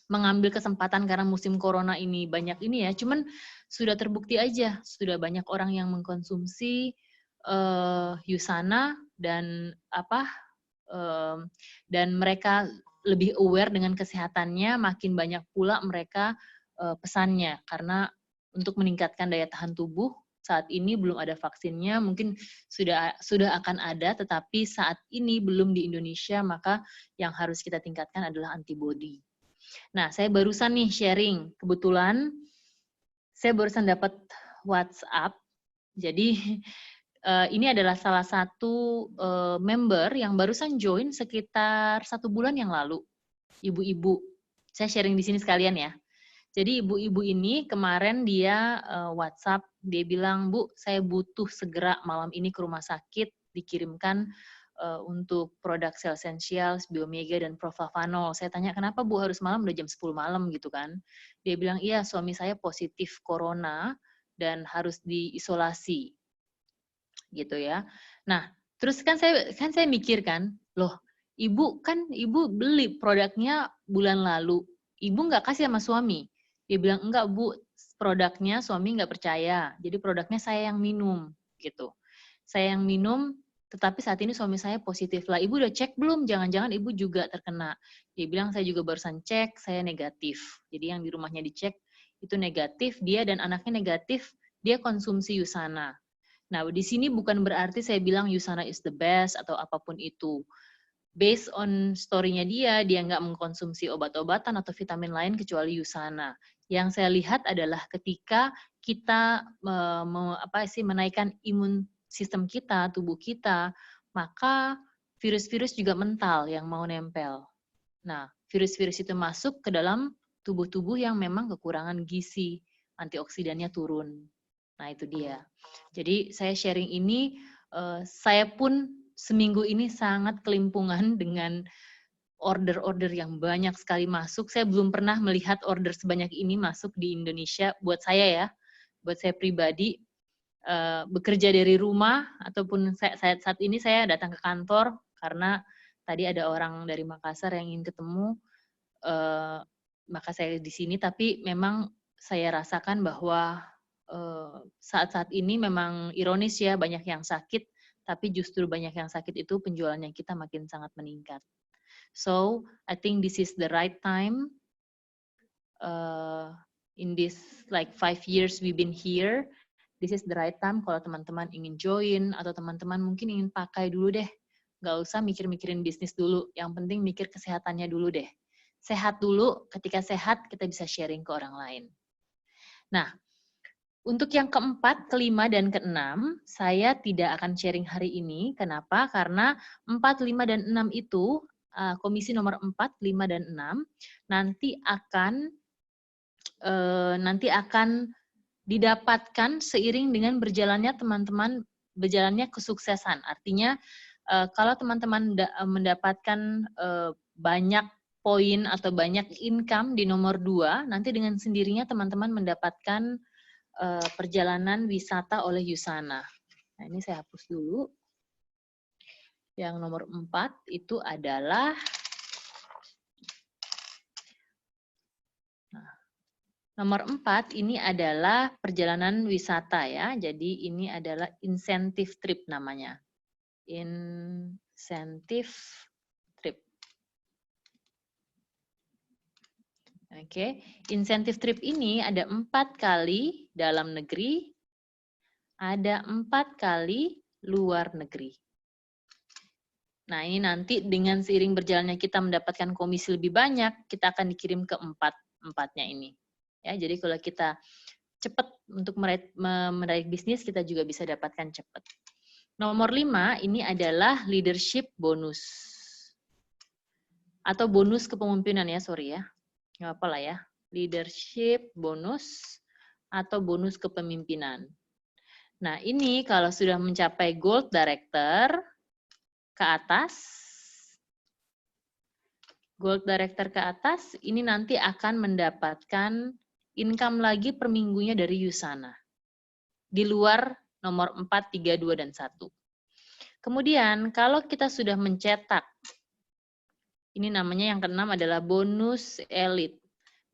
mengambil kesempatan karena musim Corona ini banyak ini ya, cuman sudah terbukti aja, sudah banyak orang yang mengkonsumsi Yusana dan dan mereka lebih aware dengan kesehatannya, makin banyak pula mereka pesannya karena untuk meningkatkan daya tahan tubuh. Saat ini belum ada vaksinnya, mungkin sudah akan ada, tetapi saat ini belum di Indonesia, maka yang harus kita tingkatkan adalah antibody. Nah, saya barusan nih sharing. Kebetulan saya barusan dapat WhatsApp. Jadi ini adalah salah satu member yang barusan join sekitar 1 bulan yang lalu. Ibu-ibu. Saya sharing di sini sekalian ya. Jadi ibu-ibu ini kemarin dia WhatsApp, dia bilang, "Bu, saya butuh segera malam ini ke rumah sakit, dikirimkan untuk produk Cell Essentials, Biomega, dan Proflavanol." Saya tanya, "Kenapa Bu harus malam? Udah jam 10 malam," gitu kan. Dia bilang, "Iya, suami saya positif corona dan harus diisolasi." Gitu ya. Nah, terus kan saya mikir kan, loh, ibu beli produknya bulan lalu, ibu nggak kasih sama suami. Dia bilang, enggak Bu, produknya suami nggak percaya, jadi produknya saya yang minum, gitu. Saya yang minum, tetapi saat ini suami saya positif. Lah, ibu udah cek belum? Jangan-jangan ibu juga terkena. Dia bilang, saya juga barusan cek, saya negatif. Jadi yang di rumahnya dicek, itu negatif, dia dan anaknya negatif, dia konsumsi Yusana. Nah, di sini bukan berarti saya bilang Yusana is the best atau apapun itu. Based on story-nya dia nggak mengkonsumsi obat-obatan atau vitamin lain kecuali Yusana. Yang saya lihat adalah ketika kita menaikkan imun sistem kita, tubuh kita, maka virus-virus juga mental yang mau nempel. Nah, virus-virus itu masuk ke dalam tubuh-tubuh yang memang kekurangan gizi, antioksidannya turun. Nah, itu dia. Jadi saya sharing ini, saya pun seminggu ini sangat kelimpungan dengan order-order yang banyak sekali masuk. Saya belum pernah melihat order sebanyak ini masuk di Indonesia buat saya ya, buat saya pribadi. Bekerja dari rumah ataupun saat ini saya datang ke kantor karena tadi ada orang dari Makassar yang ingin ketemu, maka saya di sini. Tapi memang saya rasakan bahwa saat-saat ini memang ironis ya, banyak yang sakit, tapi justru banyak yang sakit itu penjualannya kita makin sangat meningkat. So, I think this is the right time in this like 5 years we've been here. This is the right time kalau teman-teman ingin join atau teman-teman mungkin ingin pakai dulu deh. Nggak usah mikir-mikirin bisnis dulu, yang penting mikir kesehatannya dulu deh. Sehat dulu, ketika sehat kita bisa sharing ke orang lain. Nah, untuk yang keempat, kelima, dan keenam, saya tidak akan sharing hari ini. Kenapa? Karena 4, 5, dan 6 itu, komisi nomor 4, 5, dan 6, nanti akan didapatkan seiring dengan berjalannya teman-teman, berjalannya kesuksesan. Artinya, kalau teman-teman mendapatkan banyak poin atau banyak income di nomor 2, nanti dengan sendirinya teman-teman mendapatkan perjalanan wisata oleh Yusana. Nah, ini saya hapus dulu. Yang nomor 4 itu adalah nomor 4 ini adalah perjalanan wisata ya. Jadi ini adalah insentif trip namanya. Insentif trip. Oke, insentif trip ini ada 4 kali dalam negeri, ada 4 kali luar negeri. Nah, ini nanti dengan seiring berjalannya kita mendapatkan komisi lebih banyak, kita akan dikirim ke 4-4-nya ini. Ya, jadi kalau kita cepat untuk meraih bisnis, kita juga bisa dapatkan cepat. Nomor 5, ini adalah leadership bonus. Atau bonus kepemimpinan ya, sorry ya. Nggak apa lah ya. Leadership bonus atau bonus kepemimpinan. Nah, ini kalau sudah mencapai gold director, ke atas, gold director ke atas, ini nanti akan mendapatkan income lagi per minggunya dari Yusana. Di luar nomor 4, 3, 2, dan 1. Kemudian, kalau kita sudah mencetak, ini namanya yang keenam adalah bonus elit.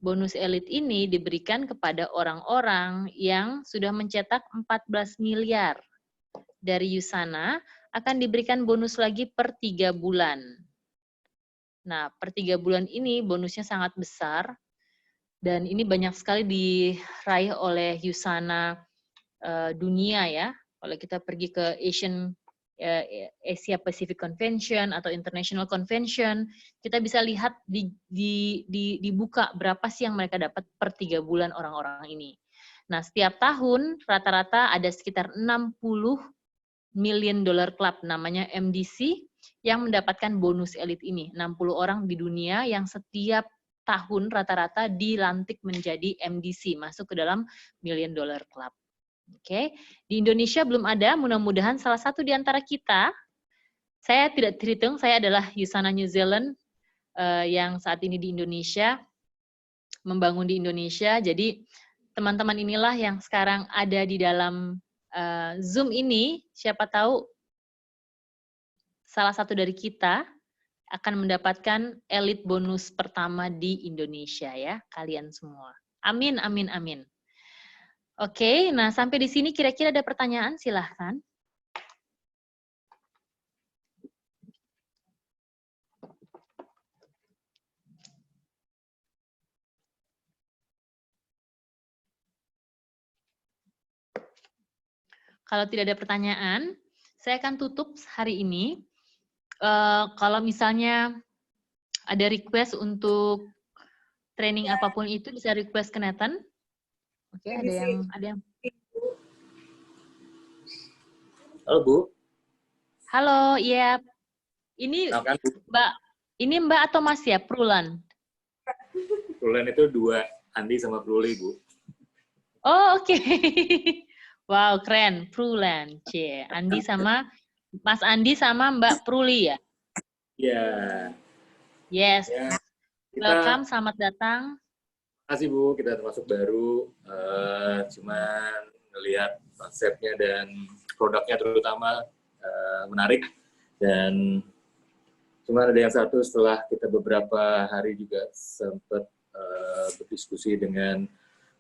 Bonus elit ini diberikan kepada orang-orang yang sudah mencetak 14 miliar. Dari Yusana akan diberikan bonus lagi per 3 bulan. Nah, per 3 bulan ini bonusnya sangat besar. Dan ini banyak sekali diraih oleh Yusana dunia ya. Kalau kita pergi ke Asian Asia Pacific Convention atau International Convention, kita bisa lihat dibuka berapa sih yang mereka dapat per 3 bulan orang-orang ini. Nah, setiap tahun rata-rata ada sekitar 60 million dollar club namanya MDC yang mendapatkan bonus elit ini. 60 orang di dunia yang setiap tahun rata-rata dilantik menjadi MDC, masuk ke dalam million dollar club. Oke, di Indonesia belum ada, mudah-mudahan salah satu di antara kita, saya tidak terhitung, saya adalah Usana New Zealand yang saat ini di Indonesia, membangun di Indonesia, jadi teman-teman inilah yang sekarang ada di dalam Zoom ini, siapa tahu salah satu dari kita akan mendapatkan elit bonus pertama di Indonesia ya, kalian semua. Amin, amin, amin. Oke, nah sampai di sini kira-kira ada pertanyaan, silahkan. Kalau tidak ada pertanyaan, saya akan tutup hari ini. Kalau misalnya ada request untuk training apapun itu, bisa request ke Nathan. Oke, ada yang. Halo Bu. Halo, iya. Ini Mbak, ini Mbak atau Mas ya, Prulan? Prulan itu 2, Andi sama Pruli Bu. Oh, oke. Wow, keren, Prulan. Andi sama Mas Andi sama Mbak Pruli ya? Iya. Yes. Ya, Welcome, selamat datang. Terima kasih Bu, kita termasuk baru, cuman melihat konsepnya dan produknya terutama menarik, dan cuma ada yang satu, setelah kita beberapa hari juga sempat berdiskusi dengan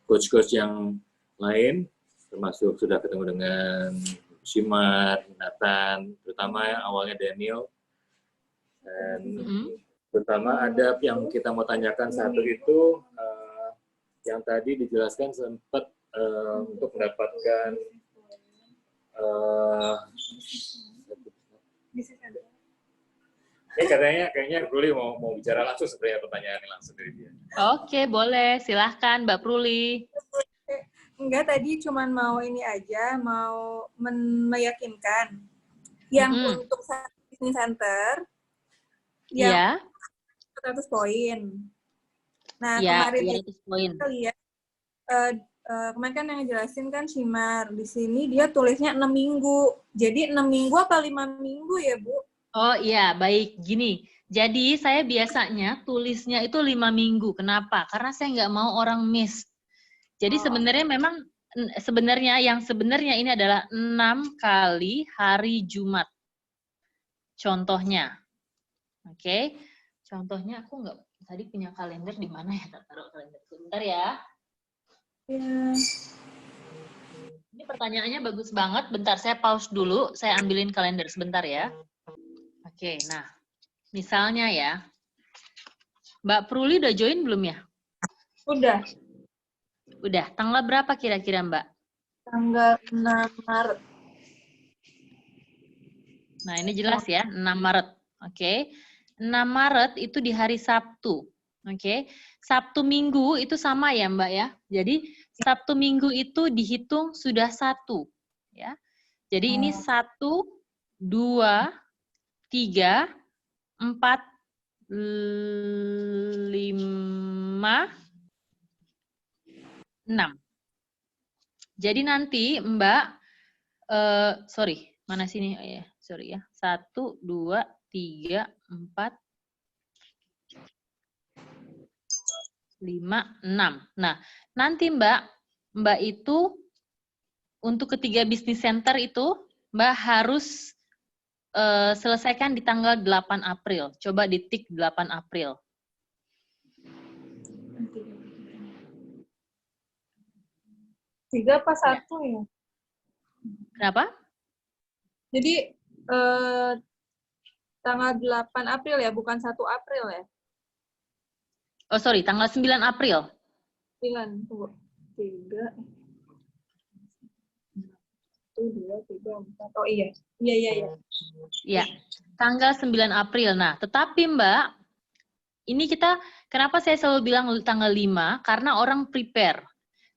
coach-coach yang lain, termasuk sudah ketemu dengan Shimar, Nathan, terutama yang awalnya Daniel, dan terutama ada yang kita mau tanyakan satu itu, yang tadi dijelaskan sempat untuk mendapatkan ini kayaknya Pruli mau bicara langsung sebenarnya, pertanyaannya langsung dari dia. Oke, boleh. Silahkan Mbak Pruli. Enggak, tadi cuman mau ini aja, mau meyakinkan yang untuk business center yang 100 poin. Nah, kemarin kita lihat kemarin kan yang jelasin kan Shimar, di sini dia tulisnya 6 minggu. Jadi 6 minggu apa 5 minggu ya, Bu? Oh iya, baik. Gini, jadi saya biasanya tulisnya itu 5 minggu. Kenapa? Karena saya nggak mau orang miss. Jadi sebenarnya memang, yang sebenarnya ini adalah 6 kali hari Jumat. Contohnya. Oke. Contohnya aku nggak, tadi punya kalender di mana ya? Taruh kalender. Sebentar ya. Ini pertanyaannya bagus banget. Bentar, saya pause dulu. Saya ambilin kalender sebentar ya. Oke, nah, misalnya ya, Mbak Pruli udah join belum ya? Udah. Udah. Tanggal berapa kira-kira, Mbak? Tanggal 6 Maret. Nah, ini jelas ya, 6 Maret. Oke. 6 Maret itu di hari Sabtu. Oke. Sabtu Minggu itu sama ya, Mbak ya. Jadi, Sabtu Minggu itu dihitung sudah 1. Ya. Jadi, ini 1, 2, 3, 4, 5, 6. Jadi nanti Mbak, sorry, mana sini? Oh, ya, sorry ya. 1, 2, 3, 4, 5, 6. Nah, nanti Mbak itu untuk ketiga bisnis center itu Mbak harus selesaikan di tanggal 8 April. Coba ditik 8 April. Tiga apa 1 ya? Kenapa? Jadi tanggal 8 April ya, bukan 1 April ya? Oh sorry, tanggal 9 April. 9, tunggu. 3, 1, 2, 2, 3, 4. Oh iya. Iya. Ya, tanggal 9 April. Nah, tetapi Mbak, ini kita, kenapa saya selalu bilang tanggal 5? Karena orang prepare.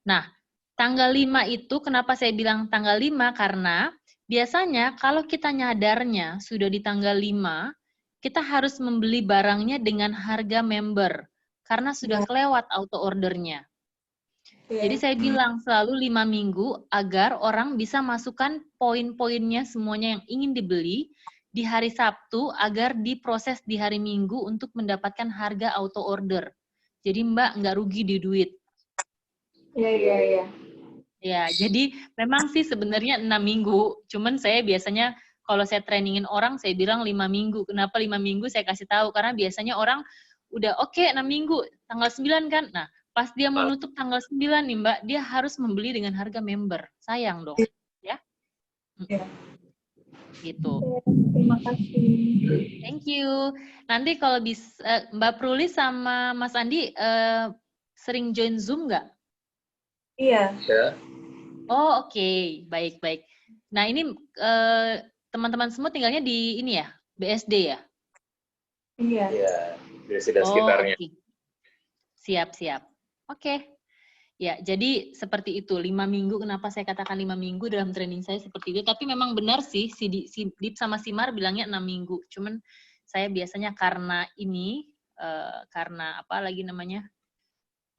Nah, tanggal 5 itu, kenapa saya bilang tanggal 5? Karena biasanya kalau kita nyadarnya sudah di tanggal 5, kita harus membeli barangnya dengan harga member. Karena sudah kelewat auto ordernya. Jadi saya bilang selalu 5 minggu agar orang bisa masukkan poin-poinnya semuanya yang ingin dibeli di hari Sabtu agar diproses di hari Minggu untuk mendapatkan harga auto order. Jadi Mbak nggak rugi di duit. Iya. Ya, jadi memang sih sebenarnya 6 minggu. Cuman saya biasanya kalau saya trainingin orang, saya bilang 5 minggu. Kenapa 5 minggu saya kasih tahu? Karena biasanya orang udah oke 6 minggu, tanggal 9 kan? Nah, pas dia mau nutup tanggal 9 nih Mbak, dia harus membeli dengan harga member. Sayang dong. Ya? Gitu. Terima kasih. Thank you. Nanti kalau bisa, Mbak Pruli sama Mas Andi sering join Zoom nggak? Iya. Oh, oke. Baik. Nah, ini teman-teman semua tinggalnya di ini ya? BSD ya? Iya. Iya, BSD dan sekitarnya. Okay. Siap. Oke. Ya, jadi seperti itu. 5 minggu, kenapa saya katakan 5 minggu dalam training saya seperti itu. Tapi memang benar sih, si Dip sama Simar bilangnya 6 minggu. Cuman saya biasanya karena ini, karena apa lagi namanya,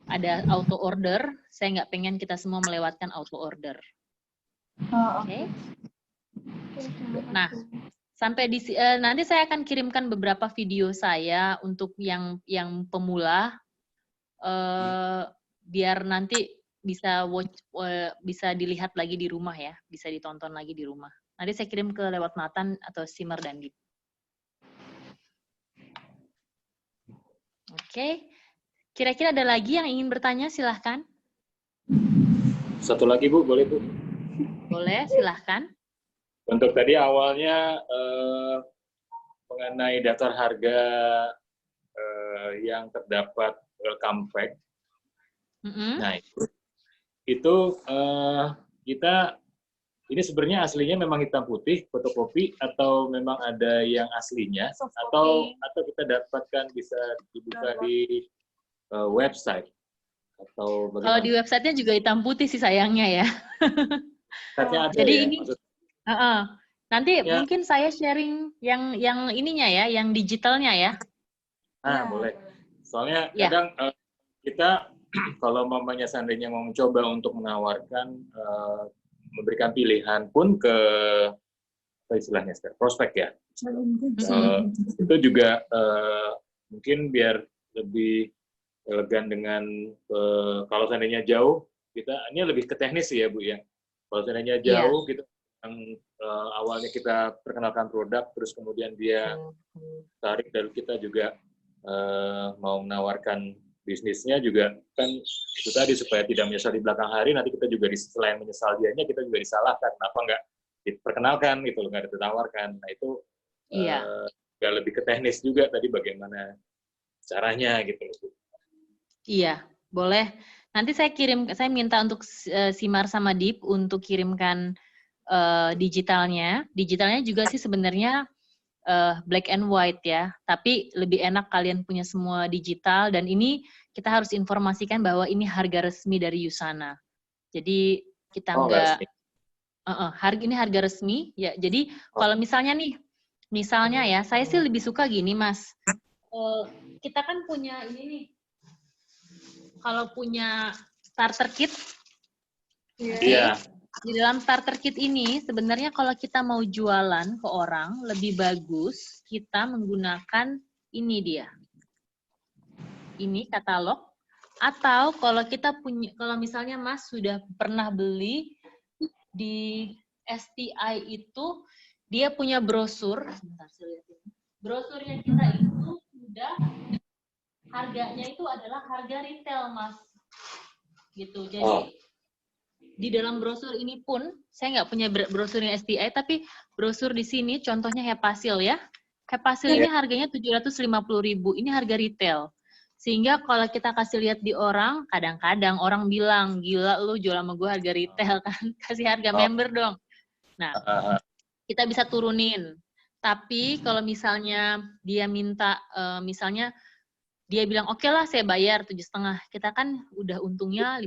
ada auto order, saya nggak pengen kita semua melewatkan auto order. Oke. Nah, sampai di nanti saya akan kirimkan beberapa video saya untuk yang pemula, biar nanti bisa bisa dilihat lagi di rumah ya, bisa ditonton lagi di rumah. Nanti saya kirim ke lewat Nathan atau Simar dan Dip. Oke. Kira-kira ada lagi yang ingin bertanya, silahkan. Satu lagi Bu, boleh Bu? Boleh, silahkan. Untuk tadi awalnya mengenai daftar harga yang terdapat welcome pack. Nah itu kita ini sebenarnya aslinya memang hitam putih fotokopi atau memang ada yang aslinya atau kita dapatkan bisa dibuka di website atau bagaimana? Kalau di websitenya juga hitam putih sih sayangnya ya. Ada jadi ya, ini nanti ya. Mungkin saya sharing yang ininya ya, yang digitalnya ya. Boleh. Soalnya kadang kita kalau mamanya seandainya mau mencoba untuk menawarkan memberikan pilihan pun ke apa istilahnya prospek ya. Itu juga mungkin biar lebih elegan dengan kalau seandainya jauh kita ini lebih ke teknis sih ya Bu ya. Kalau seandainya jauh kita yang awalnya kita perkenalkan produk terus kemudian dia tarik dari kita juga mau menawarkan bisnisnya juga kan itu tadi supaya tidak menyesal di belakang hari, nanti kita juga selain menyesal dianya kita juga disalahkan kenapa nggak diperkenalkan gitu loh, nggak ditawarkan. Nah itu nggak lebih ke teknis juga tadi bagaimana caranya gitu. Iya, boleh. Nanti saya minta untuk Simar sama Dip untuk kirimkan digitalnya. Digitalnya juga sih sebenarnya black and white ya, tapi lebih enak kalian punya semua digital, dan ini kita harus informasikan bahwa ini harga resmi dari Usana. Jadi kita ini harga resmi ya. Jadi kalau misalnya ya, saya sih lebih suka gini Mas. Kita kan punya ini nih. Kalau punya starter kit, di dalam starter kit ini sebenarnya kalau kita mau jualan ke orang lebih bagus kita menggunakan ini dia. Ini katalog, atau kalau kita punya, kalau misalnya Mas sudah pernah beli di STI itu dia punya brosur. Sebentar saya lihat ini. Brosurnya kita itu sudah harganya itu adalah harga retail Mas. Gitu. Jadi di dalam brosur ini pun, saya nggak punya brosurnya STI, tapi brosur di sini contohnya Hepasil ya. Hepasil ini harganya 750.000, ini harga retail. Sehingga kalau kita kasih lihat di orang, kadang-kadang orang bilang, gila lu jual sama gue harga retail kan, kasih harga member dong. Nah, kita bisa turunin. Tapi kalau misalnya dia minta, misalnya dia bilang oke lah saya bayar 7,5, kita kan udah untungnya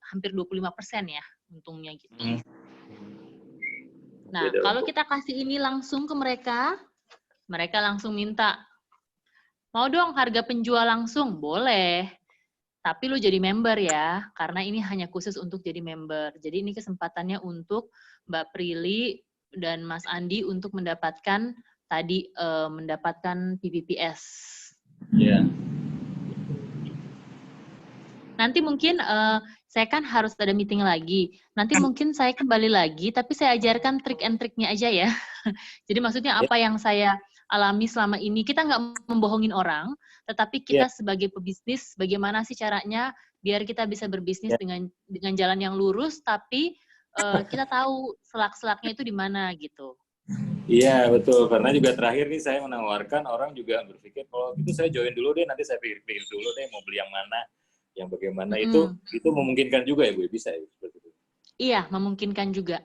hampir 25% ya untungnya gitu. Nah, kalau kita kasih ini langsung ke mereka, mereka langsung minta, mau dong harga penjual langsung? Boleh. Tapi lu jadi member ya, karena ini hanya khusus untuk jadi member. Jadi ini kesempatannya untuk Mbak Prilly dan Mas Andi untuk mendapatkan tadi mendapatkan PPPS. Iya. Nanti mungkin saya kan harus ada meeting lagi. Nanti mungkin saya kembali lagi, tapi saya ajarkan trik and triknya aja ya. Jadi maksudnya apa yang saya alami selama ini, kita nggak membohongin orang, tetapi kita sebagai pebisnis, bagaimana sih caranya biar kita bisa berbisnis dengan jalan yang lurus, tapi kita tahu selak-selaknya itu di mana gitu. Iya, betul. Karena juga terakhir nih saya menawarkan, orang juga berpikir, kalau gitu saya join dulu deh, nanti saya pikir dulu deh mau beli yang mana, yang bagaimana. Itu memungkinkan juga ya Bu, bisa ya? Seperti itu. Iya, memungkinkan juga.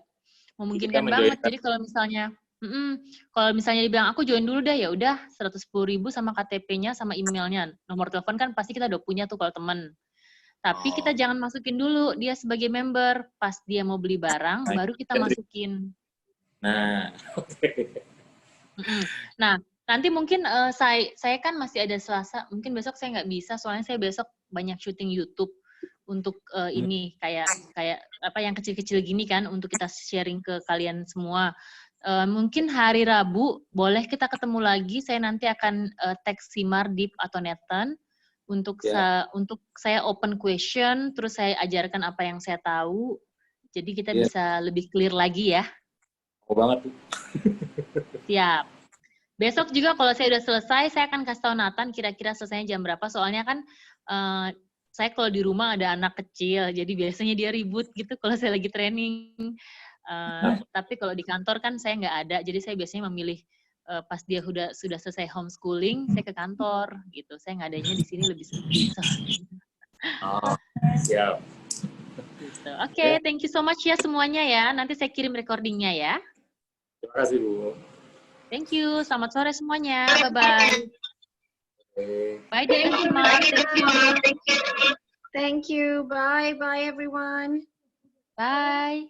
Memungkinkan banget. Jadi kalau misalnya dibilang aku join dulu deh, ya udah 110.000 sama KTP-nya sama emailnya. Nomor telepon kan pasti kita udah punya tuh kalau temen. Tapi kita jangan masukin dulu dia sebagai member. Pas dia mau beli barang, baru kita masukin. Nah, Nah, nanti mungkin saya kan masih ada Selasa. Mungkin besok saya nggak bisa, soalnya saya besok banyak syuting YouTube untuk ini kayak apa yang kecil-kecil gini kan untuk kita sharing ke kalian semua. Mungkin hari Rabu boleh kita ketemu lagi. Saya nanti akan tag Simar, Deep atau Nathan untuk saya open question, terus saya ajarkan apa yang saya tahu. Jadi kita bisa lebih clear lagi ya. mau banget tuh. Siap. Besok juga kalau saya udah selesai, saya akan kasih tahu Nathan kira-kira selesainya jam berapa. Soalnya kan saya kalau di rumah ada anak kecil, jadi biasanya dia ribut gitu kalau saya lagi training. Tapi kalau di kantor kan saya nggak ada, jadi saya biasanya memilih pas dia sudah selesai homeschooling, saya ke kantor gitu. Saya nggak adanya di sini lebih sempit. Siap. Gitu. Oke, thank you so much ya semuanya ya. Nanti saya kirim recordingnya ya. Terima kasih Bu. Thank you. Selamat sore semuanya. Bye-bye. Bye deh, Simar. Thank you. Thank you. Bye. Bye, everyone. Bye.